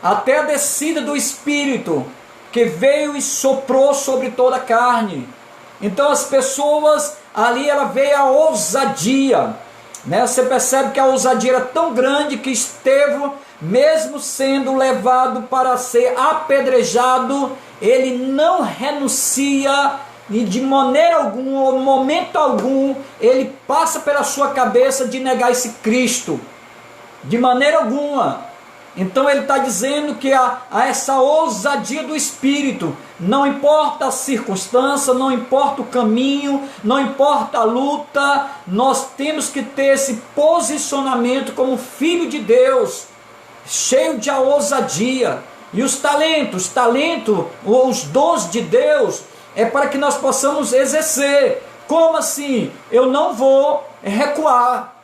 até a descida do Espírito, que veio e soprou sobre toda a carne. Então as pessoas, ali ela veio a ousadia, né? Você percebe que a ousadia era tão grande que Estevão, mesmo sendo levado para ser apedrejado, ele não renuncia, e de maneira alguma, momento algum, ele passa pela sua cabeça de negar esse Cristo, de maneira alguma. Então ele está dizendo que há essa ousadia do Espírito, não importa a circunstância, não importa o caminho, não importa a luta, nós temos que ter esse posicionamento como filho de Deus, cheio de ousadia. E os talentos, os dons de Deus, é para que nós possamos exercer. Como assim? Eu não vou recuar,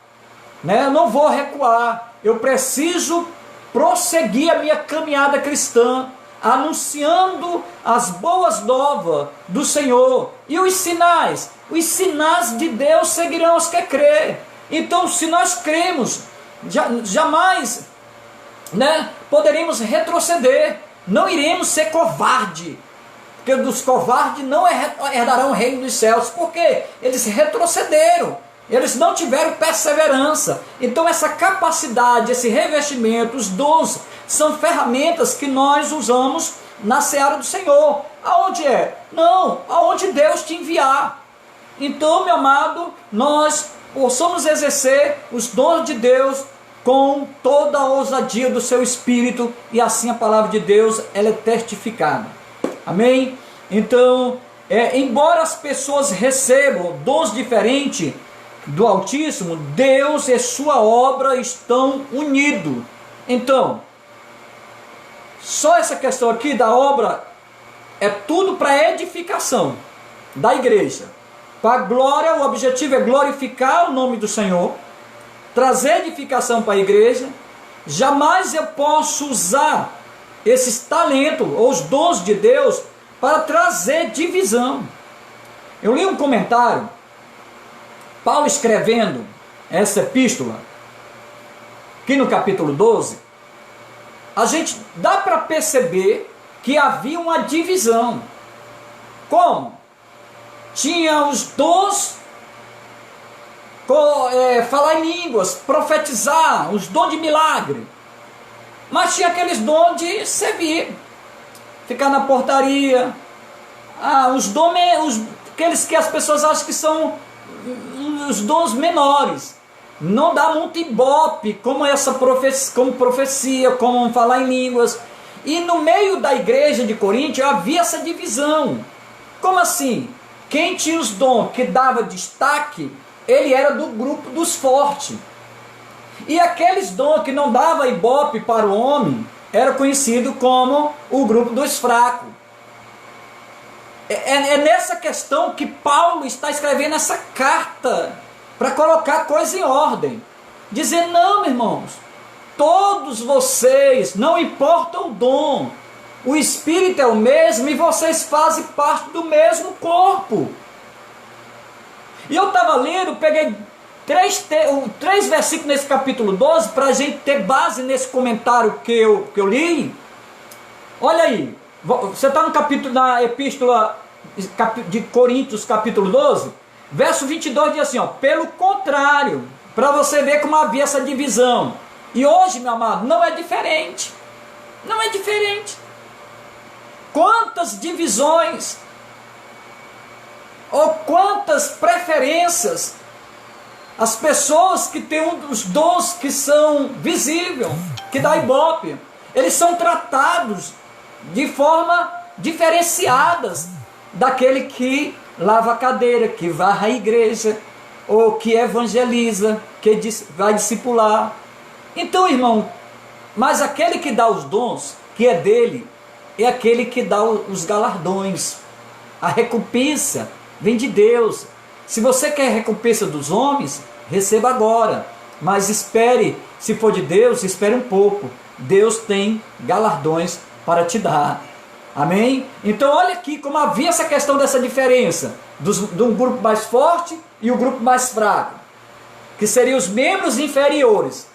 né? Eu não vou recuar, eu preciso prosseguir a minha caminhada cristã, anunciando as boas novas do Senhor. E os sinais de Deus seguirão os que crê. Então, se nós cremos, jamais, né, poderíamos retroceder, não iremos ser covarde, porque dos covardes não herdarão o reino dos céus. Por quê? Eles retrocederam, eles não tiveram perseverança. Então essa capacidade, esse revestimento, os dons, são ferramentas que nós usamos na seara do Senhor. Aonde é? Não, aonde Deus te enviar. Então, meu amado, nós possamos exercer os dons de Deus com toda a ousadia do seu Espírito, e assim a palavra de Deus ela é testificada. Amém? Então, embora as pessoas recebam dons diferentes do Altíssimo, Deus e sua obra estão unidos. Então, só essa questão aqui da obra é tudo para edificação da igreja. Para a glória, o objetivo é glorificar o nome do Senhor, trazer edificação para a igreja. Jamais eu posso usar esses talentos ou os dons de Deus para trazer divisão. Eu li um comentário, Paulo escrevendo essa epístola, aqui no capítulo 12, a gente dá para perceber que havia uma divisão. Como? Tinha os dons, falar em línguas, profetizar, os dons de milagre. mas tinha aqueles dons de servir, ficar na portaria, aqueles que as pessoas acham que são os dons menores, não dá muito ibope, como como profecia, como falar em línguas. E no meio da igreja de Corinto havia essa divisão. Como assim? Quem tinha os dons que dava destaque, ele era do grupo dos fortes. E aqueles dons que não dava ibope para o homem, era conhecido como o grupo dos fracos. É nessa questão que Paulo está escrevendo essa carta, para colocar a coisa em ordem. Dizer, não, irmãos, todos vocês, não importa o dom, o Espírito é o mesmo e vocês fazem parte do mesmo corpo. E eu estava lendo, peguei três versículos nesse capítulo 12, para a gente ter base nesse comentário que eu li. Olha aí, você está no capítulo, na epístola de Coríntios, capítulo 12, verso 22 diz assim, ó, pelo contrário, para você ver como havia essa divisão. E hoje, meu amado, não é diferente. Não é diferente. Quantas divisões, ou quantas preferências, as pessoas que têm um dos dons que são visíveis, que dá ibope, eles são tratados de forma diferenciadas daquele que lava a cadeira, que varre a igreja, ou que evangeliza, que vai discipular. Então, irmão, mas aquele que dá os dons, que é dele, é aquele que dá os galardões. A recompensa vem de Deus. Se você quer recompensa dos homens, receba agora. Mas espere, se for de Deus, espere um pouco. Deus tem galardões para te dar. Amém? Então olha aqui como havia essa questão dessa diferença de um grupo mais forte e o grupo mais fraco, que seriam os membros inferiores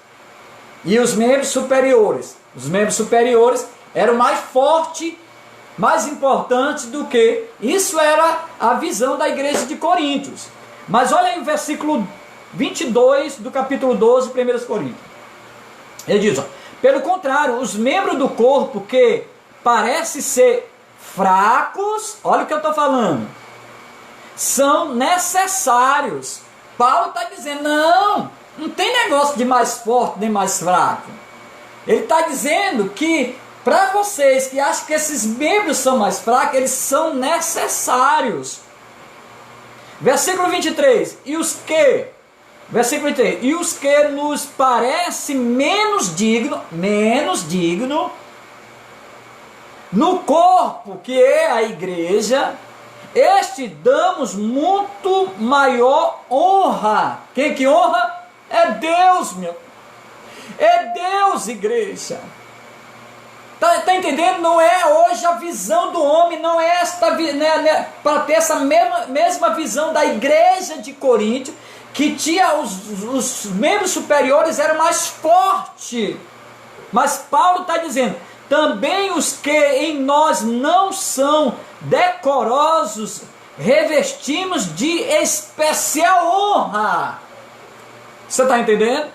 e os membros superiores. Os membros superiores eram mais fortes, mais importantes do que... Isso era a visão da igreja de Coríntios. Mas olha aí o versículo 22 do capítulo 12, 1 Coríntios. Ele diz, ó, pelo contrário, os membros do corpo que parecem ser fracos, olha o que eu estou falando, são necessários. Paulo está dizendo, não tem negócio de mais forte nem mais fraco. Ele está dizendo que para vocês que acham que esses membros são mais fracos, eles são necessários. Versículo 23, versículo 23, e os que nos parece menos digno, no corpo que é a igreja, este damos muito maior honra. Quem que honra? É Deus, meu. É Deus, igreja. Tá entendendo? Não é hoje a visão do homem, não é esta, para ter essa mesma visão da igreja de Corinto, que tinha os membros superiores eram mais fortes. Mas Paulo está dizendo, também os que em nós não são decorosos, revestimos de especial honra. Você está entendendo?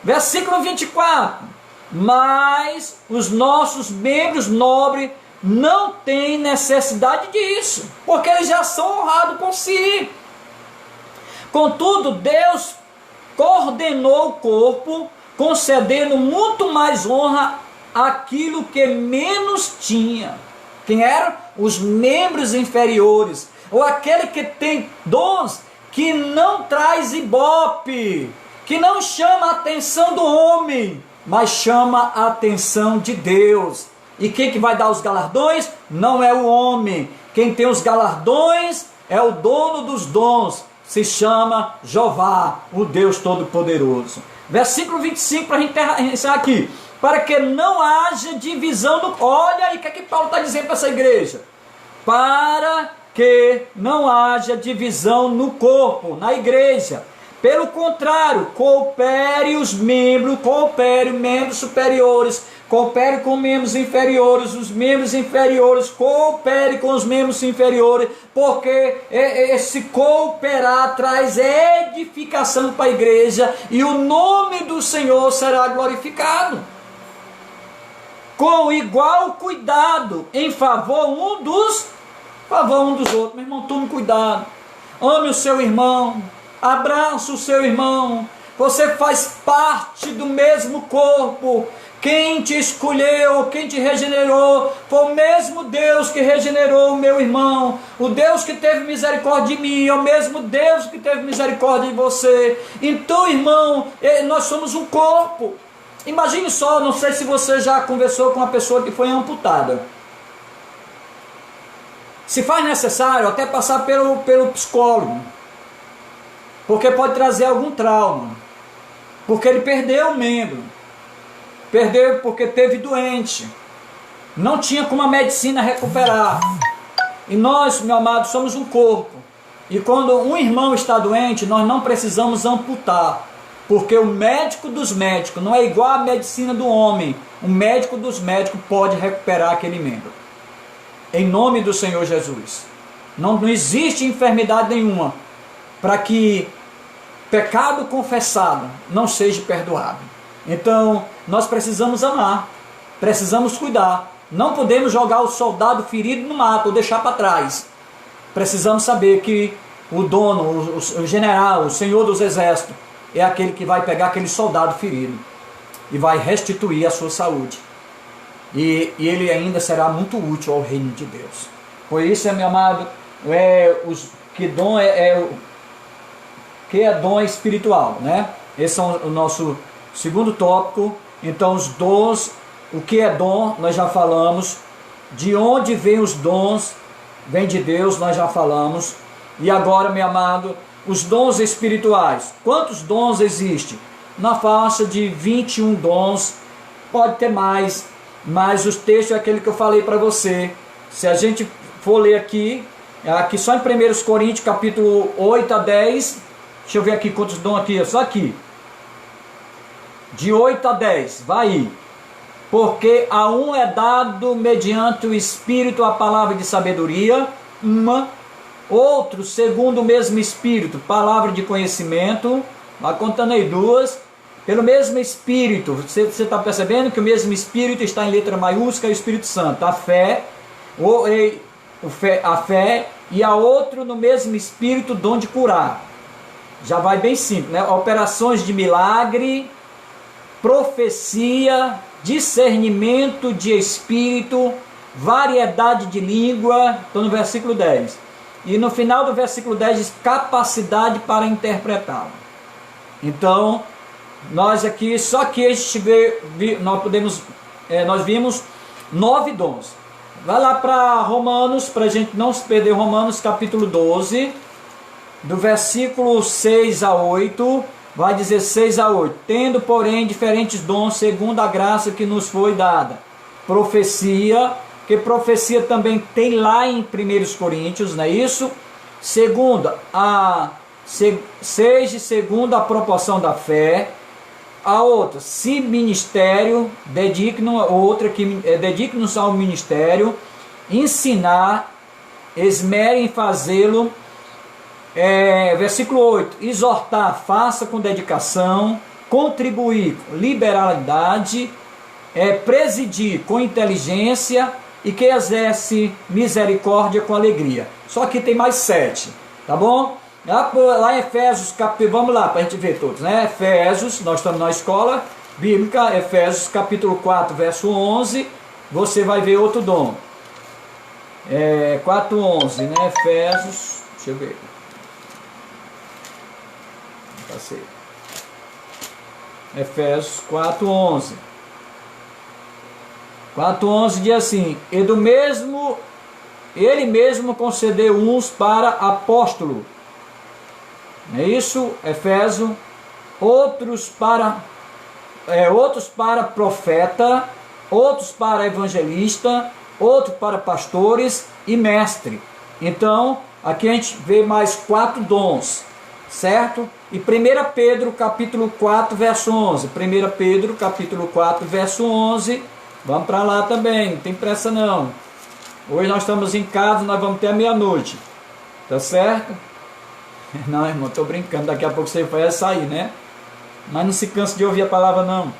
Versículo 24. Mas os nossos membros nobres não têm necessidade disso, porque eles já são honrados por si. Contudo, Deus coordenou o corpo, concedendo muito mais honra àquilo que menos tinha. Quem eram? Os membros inferiores, ou aquele que tem dons que não traz ibope, que não chama a atenção do homem, mas chama a atenção de Deus. E quem que vai dar os galardões? Não é o homem. Quem tem os galardões é o dono dos dons, se chama Jeová, o Deus Todo-Poderoso. Versículo 25, para a gente encerrar aqui. Para que não haja divisão no... Olha aí o que Paulo está dizendo para essa igreja. Para que não haja divisão no corpo, na igreja. Pelo contrário, coopere os membros superiores, coopere com membros inferiores, os membros inferiores coopere com os membros inferiores, porque esse cooperar traz edificação para a igreja e o nome do Senhor será glorificado. com igual cuidado, em favor um dos outros. Meu irmão, tome cuidado. Ame o seu irmão, abraça o seu irmão. Você faz parte do mesmo corpo. Quem te escolheu, quem te regenerou, foi o mesmo Deus que regenerou o meu irmão. O Deus que teve misericórdia de mim, é o mesmo Deus que teve misericórdia de você. Então, irmão, nós somos um corpo. Imagine só, não sei se você já conversou com uma pessoa que foi amputada. Se faz necessário até passar pelo psicólogo, porque pode trazer algum trauma, porque ele perdeu o membro, perdeu porque teve doente, não tinha como a medicina recuperar. E nós, meu amado, somos um corpo, e quando um irmão está doente, nós não precisamos amputar, porque o médico dos médicos não é igual à medicina do homem. O médico dos médicos pode recuperar aquele membro, em nome do Senhor Jesus. Não existe enfermidade nenhuma para que pecado confessado não seja perdoado. Então nós precisamos amar, precisamos cuidar. Não podemos jogar o soldado ferido no mato ou deixar para trás. Precisamos saber que o dono, o general, o Senhor dos exércitos é aquele que vai pegar aquele soldado ferido e vai restituir a sua saúde. E ele ainda será muito útil ao reino de Deus. Por isso, meu amado, que é dom espiritual, né? Esse é o nosso segundo tópico. Então, os dons, o que é dom, nós já falamos. De onde vêm os dons? Vem de Deus, nós já falamos. E agora, meu amado, os dons espirituais. Quantos dons existem? Na faixa de 21 dons, pode ter mais, mas os textos é aquele que eu falei para você. Se a gente for ler aqui só em 1 Coríntios, capítulo 8 a 10, deixa eu ver aqui quantos dons aqui, só aqui. De 8 a 10, vai aí. Porque a um é dado mediante o Espírito a palavra de sabedoria, outro segundo o mesmo Espírito, palavra de conhecimento, vai contando aí duas, pelo mesmo Espírito. Você está percebendo que o mesmo Espírito está em letra maiúscula, o Espírito Santo, a fé, e a outro no mesmo Espírito, dom de curar. Já vai bem simples, né? Operações de milagre, profecia, discernimento de espírito, variedade de língua. Estou no versículo 10. E no final do versículo 10 diz capacidade para interpretá-lo. Então, nós aqui, só que nós vimos 9 dons. Vai lá para Romanos, para a gente não se perder, Romanos capítulo 12, do versículo 6 a 8, vai dizer 6 a 8. Tendo, porém, diferentes dons, segundo a graça que nos foi dada. Profecia, que profecia também tem lá em 1 Coríntios, não é isso? Segundo segundo a proporção da fé. A outra, se ministério, dedique-nos ao ministério, ensinar, esmere em fazê-lo. Versículo 8, exortar, faça com dedicação, contribuir com liberalidade, presidir com inteligência e que exerce misericórdia com alegria. Só que tem mais 7, tá bom? Lá em Efésios, vamos lá para a gente ver todos, né? Efésios, nós estamos na escola bíblica, Efésios capítulo 4, verso 11, você vai ver outro dom. 4:11, né? Efésios, deixa eu ver. Passei. Efésios 4:11. 4:11 diz assim: e do mesmo, ele mesmo concedeu uns para apóstolo. Não é isso? Efésios. Outros para profeta, outros para evangelista, outros para pastores e mestre. Então, aqui a gente vê mais 4 dons, certo? E 1 Pedro capítulo 4, verso 11. 1 Pedro capítulo 4, verso 11. Vamos para lá também, não tem pressa não. Hoje nós estamos em casa, nós vamos até a meia-noite. Tá certo? Não, irmão, estou brincando, daqui a pouco você vai sair, né? Mas não se canse de ouvir a palavra não.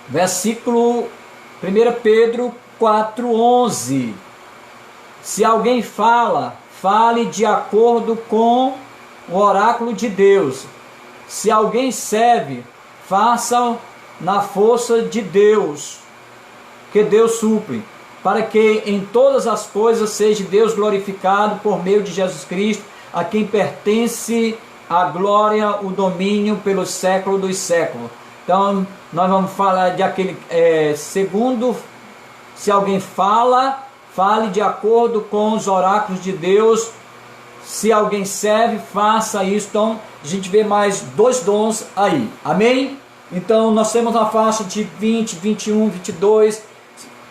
Versículo 1 Pedro 4,11. Se alguém fala, fale de acordo com o oráculo de Deus. Se alguém serve, faça na força de Deus, que Deus supre, para que em todas as coisas seja Deus glorificado por meio de Jesus Cristo, a quem pertence a glória, o domínio pelos séculos dos séculos. Então, nós vamos falar de aquele, segundo, se alguém fala, fale de acordo com os oráculos de Deus. Se alguém serve, faça isso. Então, a gente vê mais 2 dons aí. Amém? Então, nós temos uma faixa de 20, 21, 22.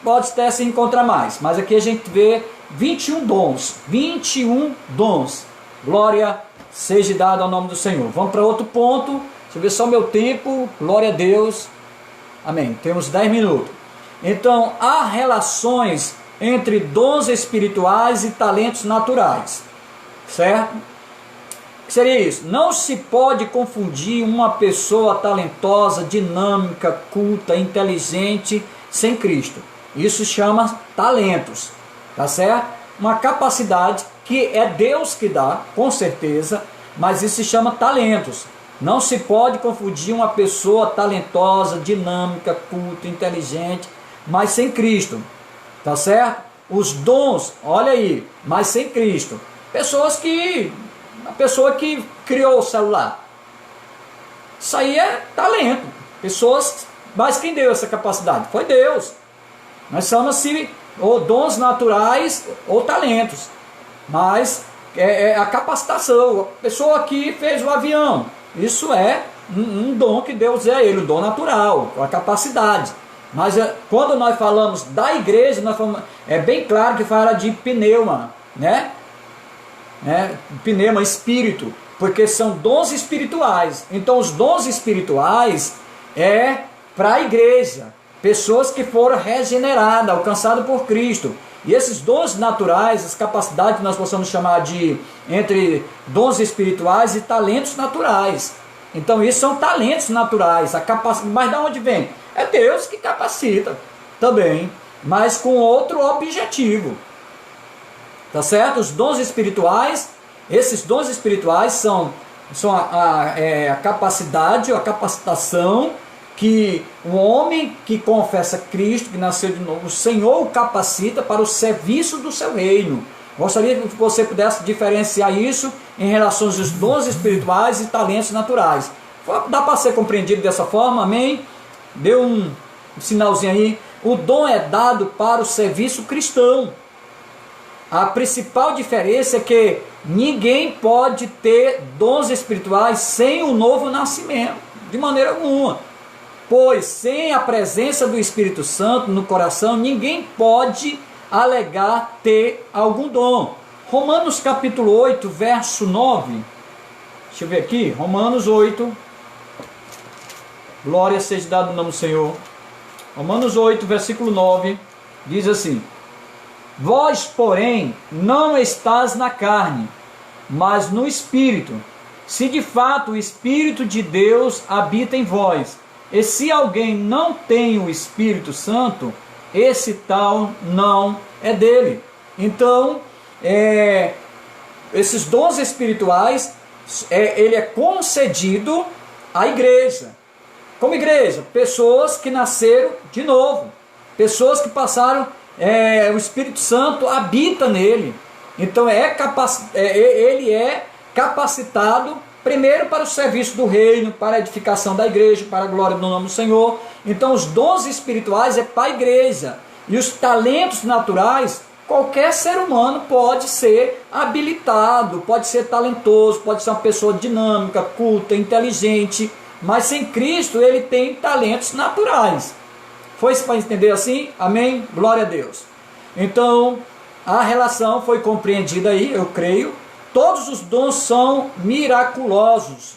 Pode até se encontrar mais. Mas aqui a gente vê 21 dons. 21 dons. Glória seja dada ao nome do Senhor. Vamos para outro ponto. Deixa eu ver só meu tempo. Glória a Deus. Amém. Temos 10 minutos. Então, há relações entre dons espirituais e talentos naturais. Certo? O que seria isso? Não se pode confundir uma pessoa talentosa, dinâmica, culta, inteligente sem Cristo. Isso chama talentos. Tá certo? Uma capacidade que é Deus que dá, com certeza, mas isso se chama talentos. Não se pode confundir uma pessoa talentosa, dinâmica, culta, inteligente, mas sem Cristo. Tá certo? Os dons, olha aí, mas sem Cristo. A pessoa que criou o celular. Isso aí é talento. Mas quem deu essa capacidade? Foi Deus. Nós chamamos-se ou dons naturais ou talentos. Mas é a capacitação. A pessoa que fez o avião. Isso é um dom que Deus é ele, um dom natural, a capacidade. Mas quando nós falamos da igreja, é bem claro que fala de pneuma, né? Pneuma, espírito, porque são dons espirituais. Então os dons espirituais é para a igreja, pessoas que foram regeneradas, alcançadas por Cristo. E esses dons naturais, as capacidades que nós possamos chamar de entre dons espirituais e talentos naturais. Então isso são talentos naturais, mas de onde vem? É Deus que capacita também, mas com outro objetivo. Tá certo? Os dons espirituais, esses dons espirituais são a capacidade, a capacitação que o homem que confessa Cristo, que nasceu de novo, o Senhor o capacita para o serviço do seu reino. Gostaria que você pudesse diferenciar isso em relação aos dons espirituais e talentos naturais. Dá para ser compreendido dessa forma? Amém? Deu um sinalzinho aí. O dom é dado para o serviço cristão. A principal diferença é que ninguém pode ter dons espirituais sem o novo nascimento, de maneira alguma. Pois sem a presença do Espírito Santo no coração, ninguém pode alegar ter algum dom. Romanos capítulo 8, verso 9. Deixa eu ver aqui, Romanos 8. Glória seja dada no nome do Senhor. Romanos 8, versículo 9, diz assim: Vós, porém, não estás na carne, mas no Espírito, se de fato o Espírito de Deus habita em vós. E se alguém não tem o Espírito Santo, esse tal não é dele. Então, esses dons espirituais, ele é concedido à igreja. Como igreja, pessoas que nasceram de novo, pessoas que passaram, o Espírito Santo habita nele. Então ele é capacitado primeiro para o serviço do reino, para a edificação da igreja, para a glória do nome do Senhor. Então os dons espirituais é para a igreja. E os talentos naturais, qualquer ser humano pode ser habilitado, pode ser talentoso, pode ser uma pessoa dinâmica, culta, inteligente. Mas sem Cristo ele tem talentos naturais. Foi isso para entender assim? Amém? Glória a Deus. Então a relação foi compreendida aí, eu creio. Todos os dons são miraculosos,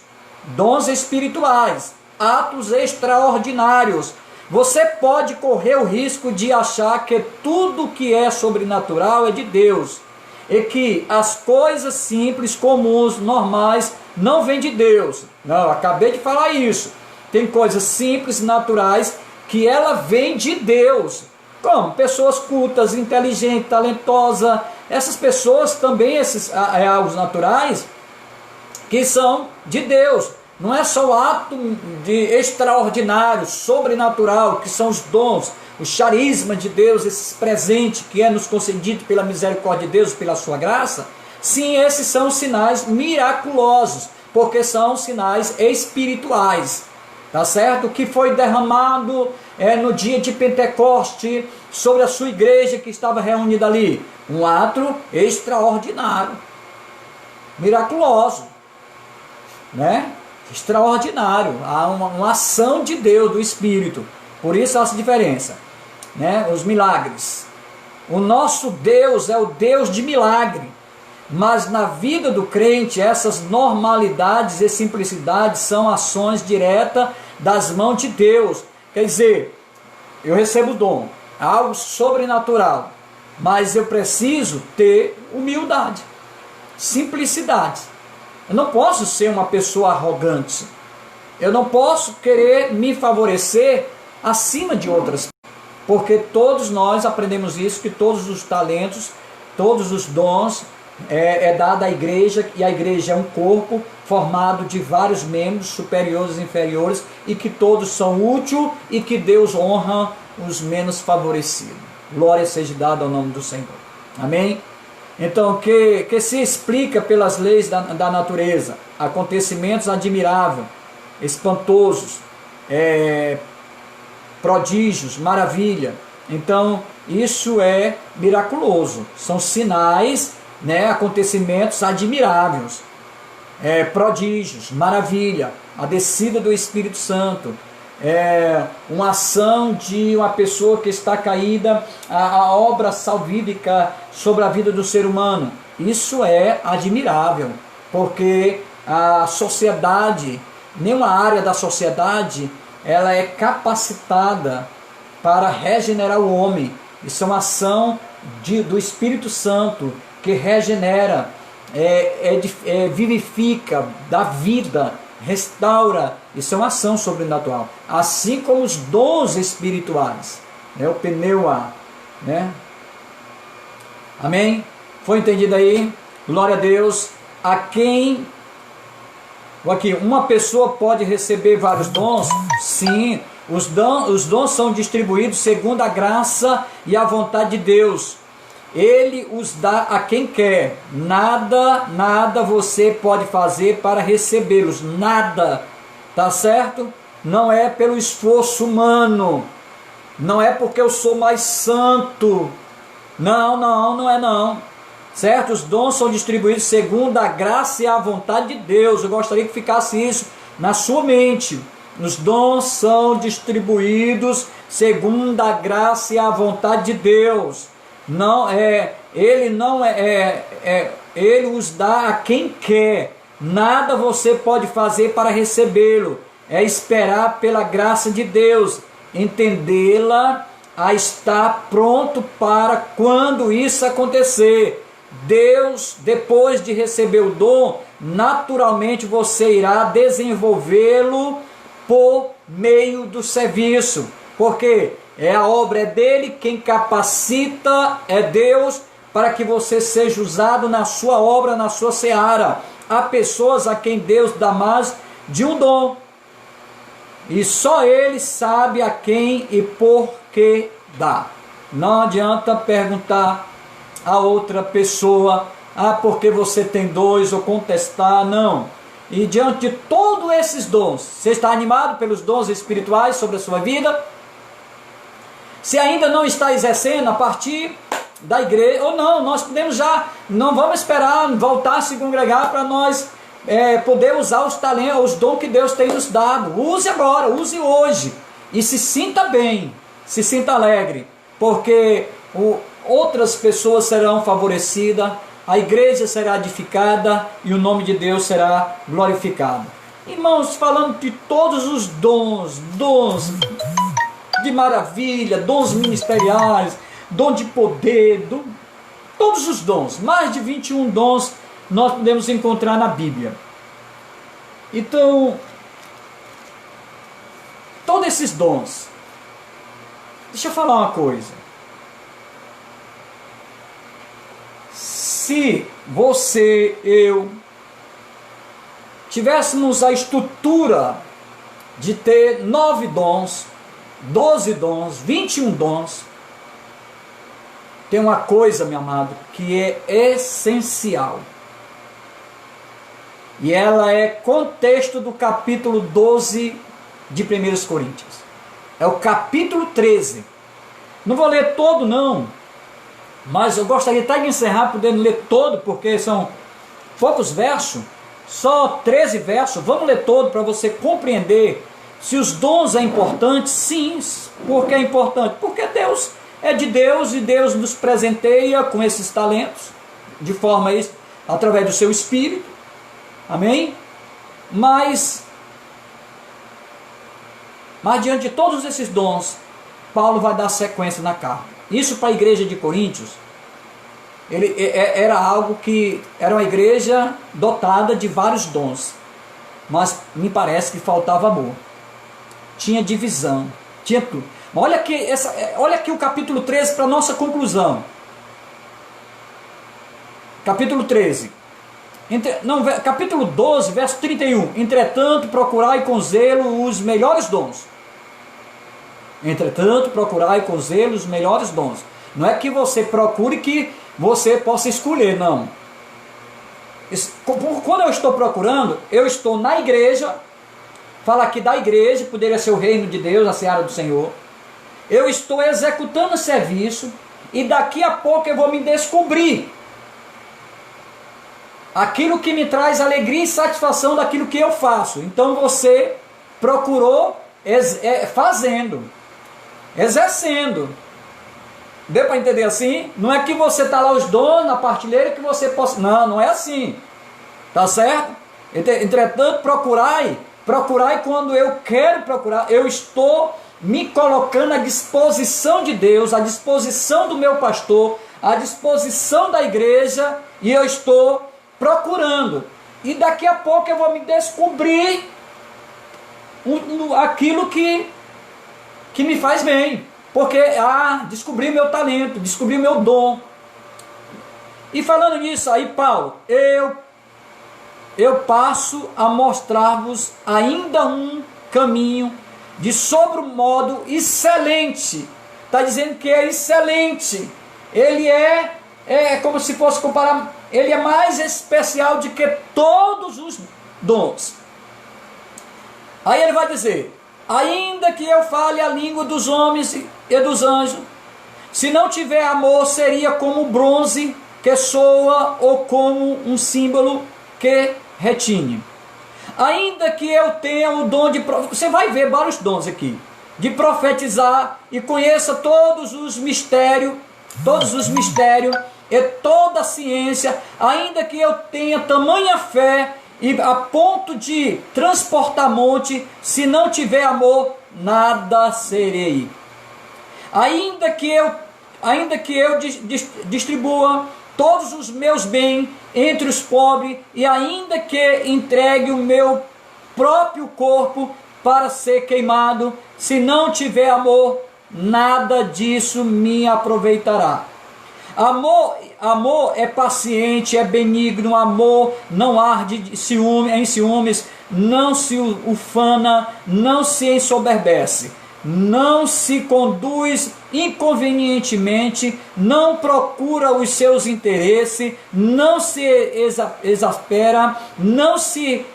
dons espirituais, atos extraordinários. Você pode correr o risco de achar que tudo que é sobrenatural é de Deus, e que as coisas simples, comuns, normais, não vêm de Deus. Não, eu acabei de falar isso. Tem coisas simples, naturais, que ela vem de Deus. Como? Pessoas cultas, inteligentes, talentosas, essas pessoas também, esses algo naturais, que são de Deus. Não é só o ato de extraordinário, sobrenatural, que são os dons, o charisma de Deus, esse presente que é nos concedido pela misericórdia de Deus, pela sua graça. Sim, esses são sinais miraculosos, porque são sinais espirituais, tá certo? Que foi derramado no dia de Pentecoste sobre a sua igreja que estava reunida ali. Um ato extraordinário, miraculoso, né? Extraordinário, há uma ação de Deus, do Espírito. Por isso essa diferença, né? Os milagres. O nosso Deus é o Deus de milagre, mas na vida do crente essas normalidades e simplicidades são ações diretas das mãos de Deus. Quer dizer, eu recebo o dom, algo sobrenatural, mas eu preciso ter humildade, simplicidade. Eu não posso ser uma pessoa arrogante. Eu não posso querer me favorecer acima de outras. Porque todos nós aprendemos isso, que todos os talentos, todos os dons é dado à igreja. E a igreja é um corpo formado de vários membros, superiores e inferiores. E que todos são úteis e que Deus honra os menos favorecidos. Glória seja dada ao nome do Senhor. Amém? Então, que se explica pelas leis da natureza, acontecimentos admiráveis, espantosos, prodígios, maravilha. Então, isso é miraculoso. São sinais, né, acontecimentos admiráveis, prodígios, maravilha, a descida do Espírito Santo, uma ação de uma pessoa que está caída, a obra salvífica sobre a vida do ser humano. Isso é admirável, porque a sociedade, nenhuma área da sociedade, ela é capacitada para regenerar o homem. Isso é uma ação do Espírito Santo que regenera, vivifica, dá vida, restaura. Isso é uma ação sobrenatural, assim como os dons espirituais, né? O pneuma, né? Amém? Foi entendido aí? Glória a Deus. A quem aqui, uma pessoa pode receber vários dons? Sim, os dons são distribuídos segundo a graça e a vontade de Deus. Ele os dá a quem quer. Nada você pode fazer para recebê-los. Nada. Tá certo? Não é pelo esforço humano. Não é porque eu sou mais santo. Não é não. Certo? Os dons são distribuídos segundo a graça e a vontade de Deus. Eu gostaria que ficasse isso na sua mente. Os dons são distribuídos segundo a graça e a vontade de Deus. Ele os dá a quem quer. Nada você pode fazer para recebê-lo. É esperar pela graça de Deus, entendê-la, a estar pronto para quando isso acontecer. Deus, depois de receber o dom, naturalmente você irá desenvolvê-lo por meio do serviço. Porque a obra é dele, quem capacita é Deus para que você seja usado na sua obra, na sua seara. Há pessoas a quem Deus dá mais de um dom, e só Ele sabe a quem e por que dá. Não adianta perguntar a outra pessoa, porque você tem dois, ou contestar, não. E diante de todos esses dons, você está animado pelos dons espirituais sobre a sua vida? Se ainda não está exercendo a partir da igreja, ou não, nós podemos não vamos esperar voltar a se congregar para nós poder usar os talentos, os dons que Deus tem nos dado. Use agora, use hoje, e se sinta bem, se sinta alegre, porque outras pessoas serão favorecidas, a igreja será edificada e o nome de Deus será glorificado. Irmãos, falando de todos os dons de maravilha, dons ministeriais, dom de poder, todos os dons, mais de 21 dons nós podemos encontrar na Bíblia. Então, todos esses dons, Deixa eu falar uma coisa. Se você, eu, tivéssemos a estrutura de ter 9 dons, 12 dons, 21 dons, tem uma coisa, meu amado, que é essencial. E ela é contexto do capítulo 12 de 1 Coríntios. É o capítulo 13. Não vou ler todo não, mas eu gostaria até de encerrar podendo ler todo, porque são poucos versos, só 13 versos. Vamos ler todo para você compreender se os dons é importante. Sim, porque é importante? Porque Deus é de Deus e Deus nos presenteia com esses talentos de forma através do seu Espírito. Amém? Mas diante de todos esses dons, Paulo vai dar sequência na carta. Isso para a igreja de Coríntios, era algo que era uma igreja dotada de vários dons, mas me parece que faltava amor. Tinha divisão, tinha tudo. Olha aqui o capítulo 13 para nossa conclusão. Capítulo 13. Capítulo 12, verso 31. Entretanto, procurai com zelo os melhores dons. Entretanto, procurai com zelo os melhores dons. Não é que você procure que você possa escolher, não. Quando eu estou procurando, eu estou na igreja. Fala aqui da igreja, poderia ser o reino de Deus, a seara do Senhor. Eu estou executando o serviço e daqui a pouco eu vou me descobrir aquilo que me traz alegria e satisfação daquilo que eu faço. Então você procurou fazendo, exercendo. Deu para entender assim? Não é que você está lá os dons na partilheira que você possa... Não é assim. Tá certo? Entretanto, procurai quando eu quero procurar. Eu estou me colocando à disposição de Deus, à disposição do meu pastor, à disposição da igreja, e eu estou procurando. E daqui a pouco eu vou me descobrir aquilo que me faz bem. Porque, descobri meu talento, descobri meu dom. E falando nisso, aí Paulo, eu passo a mostrar-vos ainda um caminho de sobremodo excelente. Está dizendo que é excelente. Ele é como se fosse comparar, ele é mais especial do que todos os dons. Aí ele vai dizer: ainda que eu fale a língua dos homens e dos anjos, se não tiver amor, seria como bronze que soa ou como um símbolo que retine. Ainda que eu tenha o dom de... Você vai ver vários dons aqui. De profetizar e conheça todos os mistérios e toda a ciência, ainda que eu tenha tamanha fé e a ponto de transportar monte, se não tiver amor, nada serei. Ainda que eu distribua todos os meus bens entre os pobres, e ainda que entregue o meu próprio corpo para ser queimado, se não tiver amor, nada disso me aproveitará. Amor é paciente, é benigno. Amor não arde em ciúmes, não se ufana, não se ensoberbece, não se conduz inconvenientemente, não procura os seus interesses, não se exaspera, não se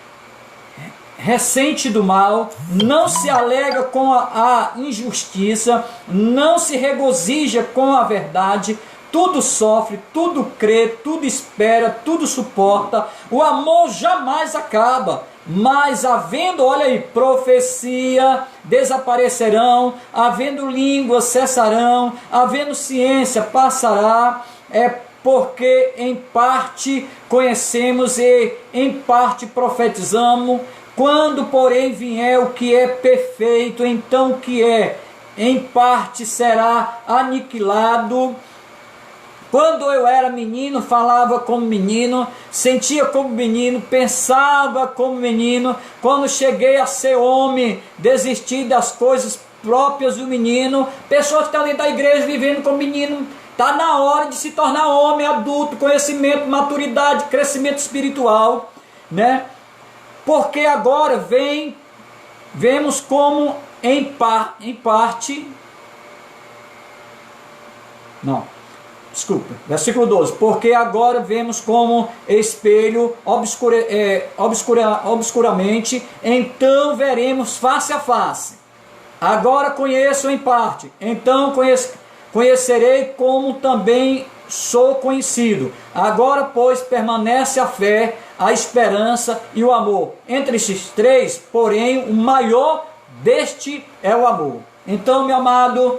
ressente do mal, não se alegra com a injustiça, não se regozija com a verdade, tudo sofre, tudo crê, tudo espera, tudo suporta. O amor jamais acaba. Mas havendo, olha aí, profecia, desaparecerão, havendo língua, cessarão, havendo ciência, passará. É porque em parte conhecemos e em parte profetizamos. Quando, porém, vier o que é perfeito, então o que é em parte será aniquilado. Quando eu era menino, falava como menino, sentia como menino, pensava como menino. Quando cheguei a ser homem, desisti das coisas próprias do menino, pessoas que estão dentro da igreja vivendo como menino. Está na hora de se tornar homem, adulto, conhecimento, maturidade, crescimento espiritual, né? Porque agora vemos como em parte, não, desculpa, versículo 12, porque agora vemos como espelho obscuramente, então veremos face a face. Agora conheço em parte, então conhecerei como também sou conhecido. Agora, pois, permanece a fé, a esperança e o amor. Entre esses três, porém, o maior deste é o amor. Então, meu amado,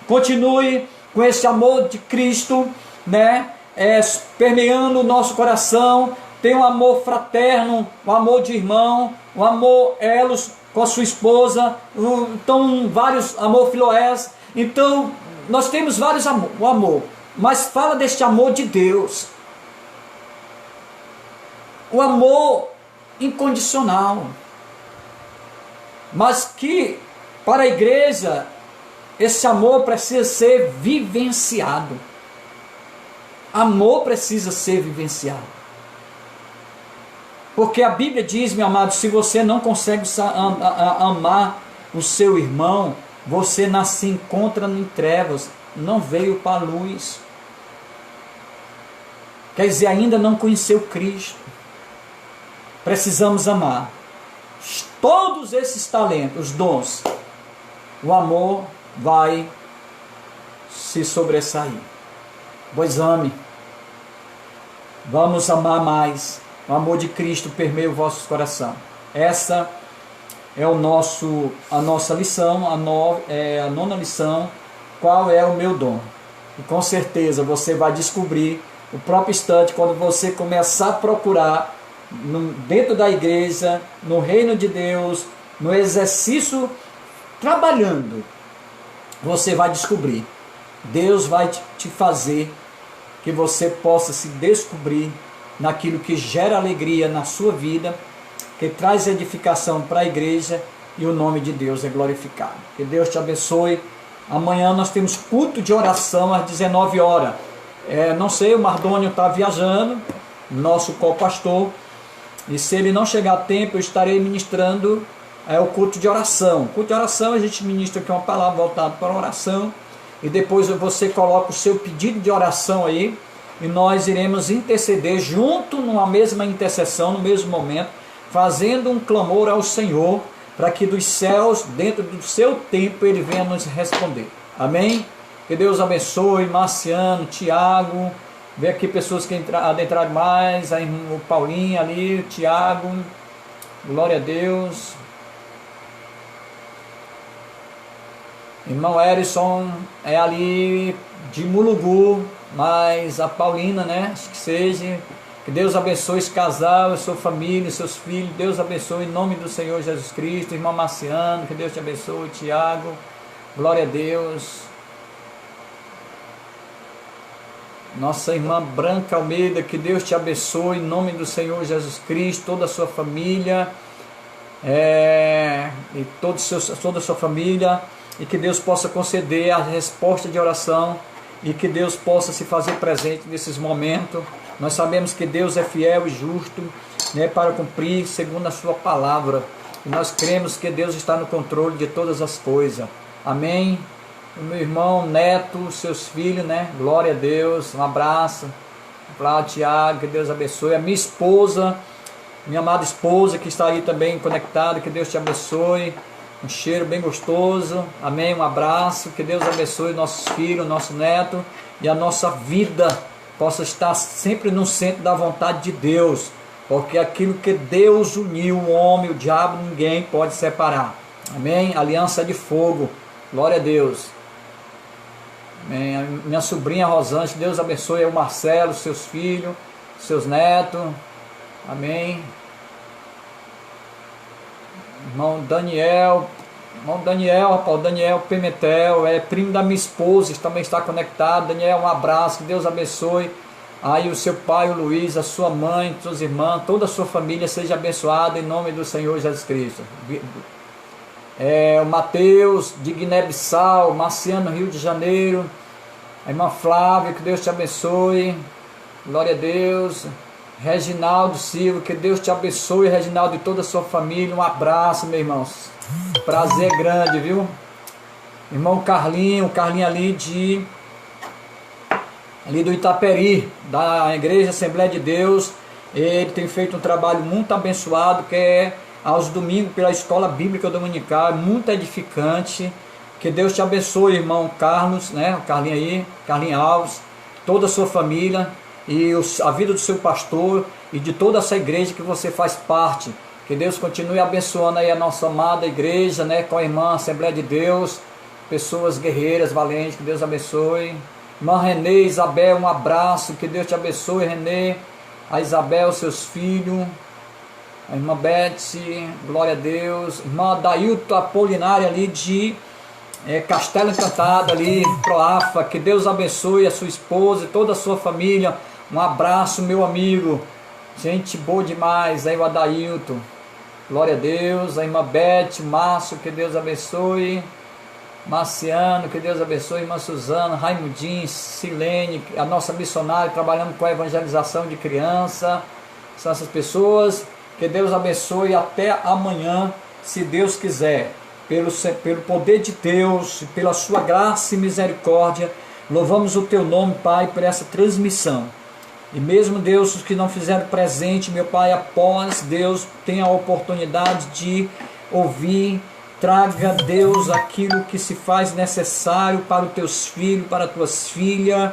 continue com esse amor de Cristo, né? Permeando o nosso coração. Tem um amor fraterno, um amor de irmão, um amor elos com a sua esposa, então vários amor filoés. Então nós temos vários amor, mas fala deste amor de Deus, o amor incondicional, mas que para a igreja esse amor precisa ser vivenciado. Amor precisa ser vivenciado. Porque a Bíblia diz, meu amado, se você não consegue amar o seu irmão, você se encontra em trevas, não veio para a luz. Quer dizer, ainda não conheceu Cristo. Precisamos amar. Todos esses talentos, os dons, o amor vai se sobressair. Pois ame. Vamos amar mais. O amor de Cristo permeia o vosso coração. Essa é a nossa lição, a nona lição. Qual é o meu dom? E com certeza você vai descobrir o próprio instante, quando você começar a procurar dentro da igreja, no reino de Deus, no exercício, trabalhando, você vai descobrir. Deus vai te fazer que você possa se descobrir naquilo que gera alegria na sua vida, que traz edificação para a igreja, e o nome de Deus é glorificado. Que Deus te abençoe. Amanhã nós temos culto de oração às 19 horas. Não sei, o Mardônio está viajando, nosso co-pastor, e se ele não chegar a tempo, eu estarei ministrando o culto de oração. Culto de oração, a gente ministra aqui uma palavra voltada para a oração, e depois você coloca o seu pedido de oração aí, e nós iremos interceder junto numa mesma intercessão, no mesmo momento, fazendo um clamor ao Senhor, para que dos céus, dentro do seu tempo, Ele venha nos responder. Amém? Que Deus abençoe, Marciano, Tiago, vê aqui pessoas que adentraram mais, o Paulinho ali, o Tiago, glória a Deus. Irmão Erison é ali de Mulugu, mas a Paulina, né? Acho que seja. Que Deus abençoe esse casal, a sua família, seus filhos. Deus abençoe em nome do Senhor Jesus Cristo. Irmão Marciano, que Deus te abençoe. Tiago, glória a Deus. Nossa irmã Branca Almeida, que Deus te abençoe em nome do Senhor Jesus Cristo. Toda a sua família, e toda a sua família. E que Deus possa conceder a resposta de oração, e que Deus possa se fazer presente nesses momentos. Nós sabemos que Deus é fiel e justo, né, para cumprir segundo a sua palavra. E nós cremos que Deus está no controle de todas as coisas. Amém? O meu irmão Neto, seus filhos, né? Glória a Deus. Um abraço para Tiago, que Deus abençoe. A minha esposa, minha amada esposa, que está aí também conectada, que Deus te abençoe. Um cheiro bem gostoso. Amém? Um abraço. Que Deus abençoe nossos filhos, nosso neto, e a nossa vida possa estar sempre no centro da vontade de Deus, porque aquilo que Deus uniu, o homem, o diabo, ninguém pode separar. Amém? Aliança de fogo. Glória a Deus. Amém. Minha sobrinha Rosângela, Deus abençoe o Marcelo, seus filhos, seus netos. Amém. Irmão Daniel, rapaz, o Daniel Pimentel, primo da minha esposa, também está conectado. Daniel, um abraço, que Deus abençoe. Aí o seu pai, o Luiz, a sua mãe, suas irmãs, toda a sua família seja abençoada em nome do Senhor Jesus Cristo. o Mateus de Guiné-Bissau, Marciano, Rio de Janeiro, a irmã Flávia, que Deus te abençoe, glória a Deus. Reginaldo Silva, que Deus te abençoe, Reginaldo, e toda a sua família, um abraço, meus irmãos, prazer grande, viu? Irmão Carlinho ali do Itaperi, da Igreja Assembleia de Deus, ele tem feito um trabalho muito abençoado, que é aos domingos pela Escola Bíblica Dominical, é muito edificante. Que Deus te abençoe, irmão Carlos, né? O Carlinho aí, Carlinho Alves, toda a sua família e a vida do seu pastor e de toda essa igreja que você faz parte. Que Deus continue abençoando aí a nossa amada igreja, né? Com a irmã Assembleia de Deus, pessoas guerreiras, valentes, que Deus abençoe. Irmã Renê, Isabel, um abraço, que Deus te abençoe, Renê. A Isabel, seus filhos. A irmã Betsy, glória a Deus. Irmã Dailton Apolinária ali de Castelo Encantado ali, Proafa, que Deus abençoe a sua esposa e toda a sua família. Um abraço, meu amigo, gente boa demais, aí o Adailton, glória a Deus. A irmã Beth, Márcio, que Deus abençoe. Marciano, que Deus abençoe. Irmã Suzana, Raimundinho, Silene, a nossa missionária, trabalhando com a evangelização de criança. São essas pessoas, que Deus abençoe. Até amanhã, se Deus quiser. Pelo poder de Deus, pela sua graça e misericórdia, louvamos o teu nome, Pai, por essa transmissão. E mesmo, Deus, os que não fizeram presente, meu Pai, após, Deus, tenha a oportunidade de ouvir, traga, Deus, aquilo que se faz necessário para os teus filhos, para as tuas filhas.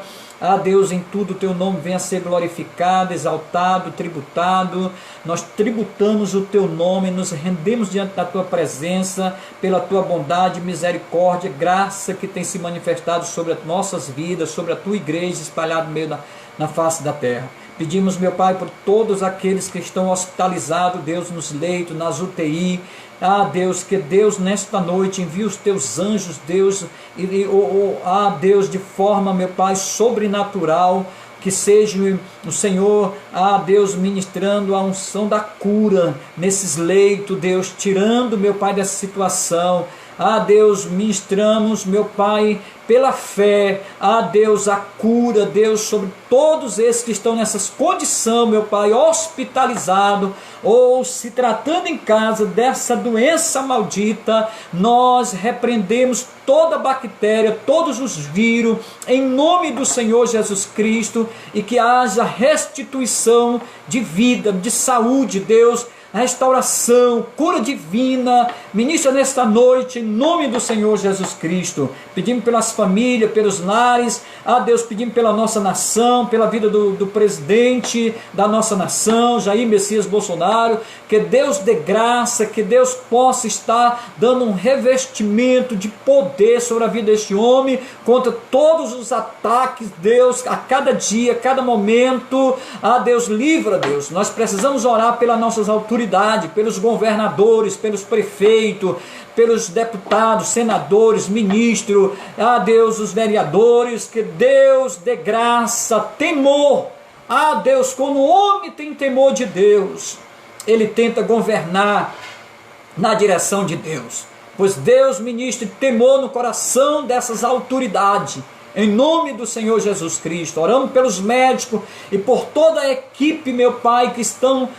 Deus, em tudo o teu nome venha a ser glorificado, exaltado, tributado. Nós tributamos o teu nome, nos rendemos diante da tua presença, pela tua bondade, misericórdia, graça que tem se manifestado sobre as nossas vidas, sobre a tua igreja espalhada no meio na face da terra. Pedimos, meu Pai, por todos aqueles que estão hospitalizados, Deus, nos leitos, nas UTI. Deus, que Deus nesta noite envie os teus anjos, Deus, Deus, de forma, meu Pai, sobrenatural, que seja o Senhor, Deus, ministrando a unção da cura nesses leitos, Deus, tirando, meu Pai, dessa situação. Deus, ministramos, meu Pai, pela fé, Deus, a cura, Deus, sobre todos esses que estão nessas condições, meu Pai, hospitalizado ou se tratando em casa dessa doença maldita. Nós repreendemos toda bactéria, todos os vírus, em nome do Senhor Jesus Cristo, e que haja restituição de vida, de saúde, Deus, restauração, cura divina. Ministra nesta noite, em nome do Senhor Jesus Cristo. Pedimos pelas famílias, pelos lares, Deus, pedimos pela nossa nação, pela vida do presidente da nossa nação, Jair Messias Bolsonaro. Que Deus dê graça, que Deus possa estar dando um revestimento de poder sobre a vida deste homem, contra todos os ataques, Deus, a cada dia, a cada momento. Deus, livra, Deus. Nós precisamos orar pelas nossas autoridades, pelos governadores, pelos prefeitos, pelos deputados, senadores, ministros, Deus, os vereadores. Que Deus dê graça, temor. Deus, quando o homem tem temor de Deus, ele tenta governar na direção de Deus, pois Deus ministra temor no coração dessas autoridades. Em nome do Senhor Jesus Cristo, oramos pelos médicos e por toda a equipe, meu Pai, que estão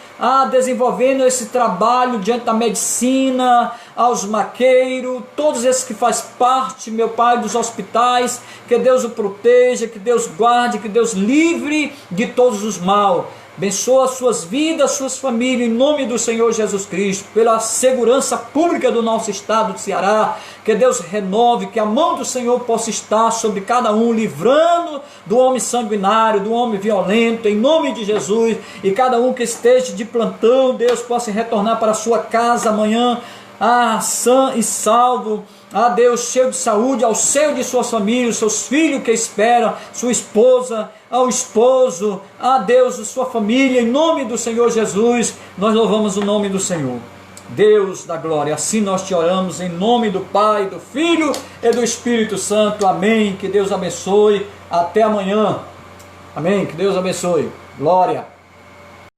desenvolvendo esse trabalho diante da medicina, aos maqueiros, todos esses que fazem parte, meu Pai, dos hospitais. Que Deus o proteja, que Deus guarde, que Deus livre de todos os mal. Abençoa as suas vidas, suas famílias, em nome do Senhor Jesus Cristo, pela segurança pública do nosso estado de Ceará. Que Deus renove, que a mão do Senhor possa estar sobre cada um, livrando do homem sanguinário, do homem violento, em nome de Jesus. E cada um que esteja de plantão, Deus, possa retornar para a sua casa amanhã, sã e salvo. Deus, cheio de saúde, ao seio de suas famílias, seus filhos que esperam, sua esposa, ao esposo, Deus, sua família, em nome do Senhor Jesus. Nós louvamos o nome do Senhor, Deus da glória. Assim nós te oramos em nome do Pai, do Filho e do Espírito Santo. Amém. Que Deus abençoe. Até amanhã. Amém. Que Deus abençoe. Glória.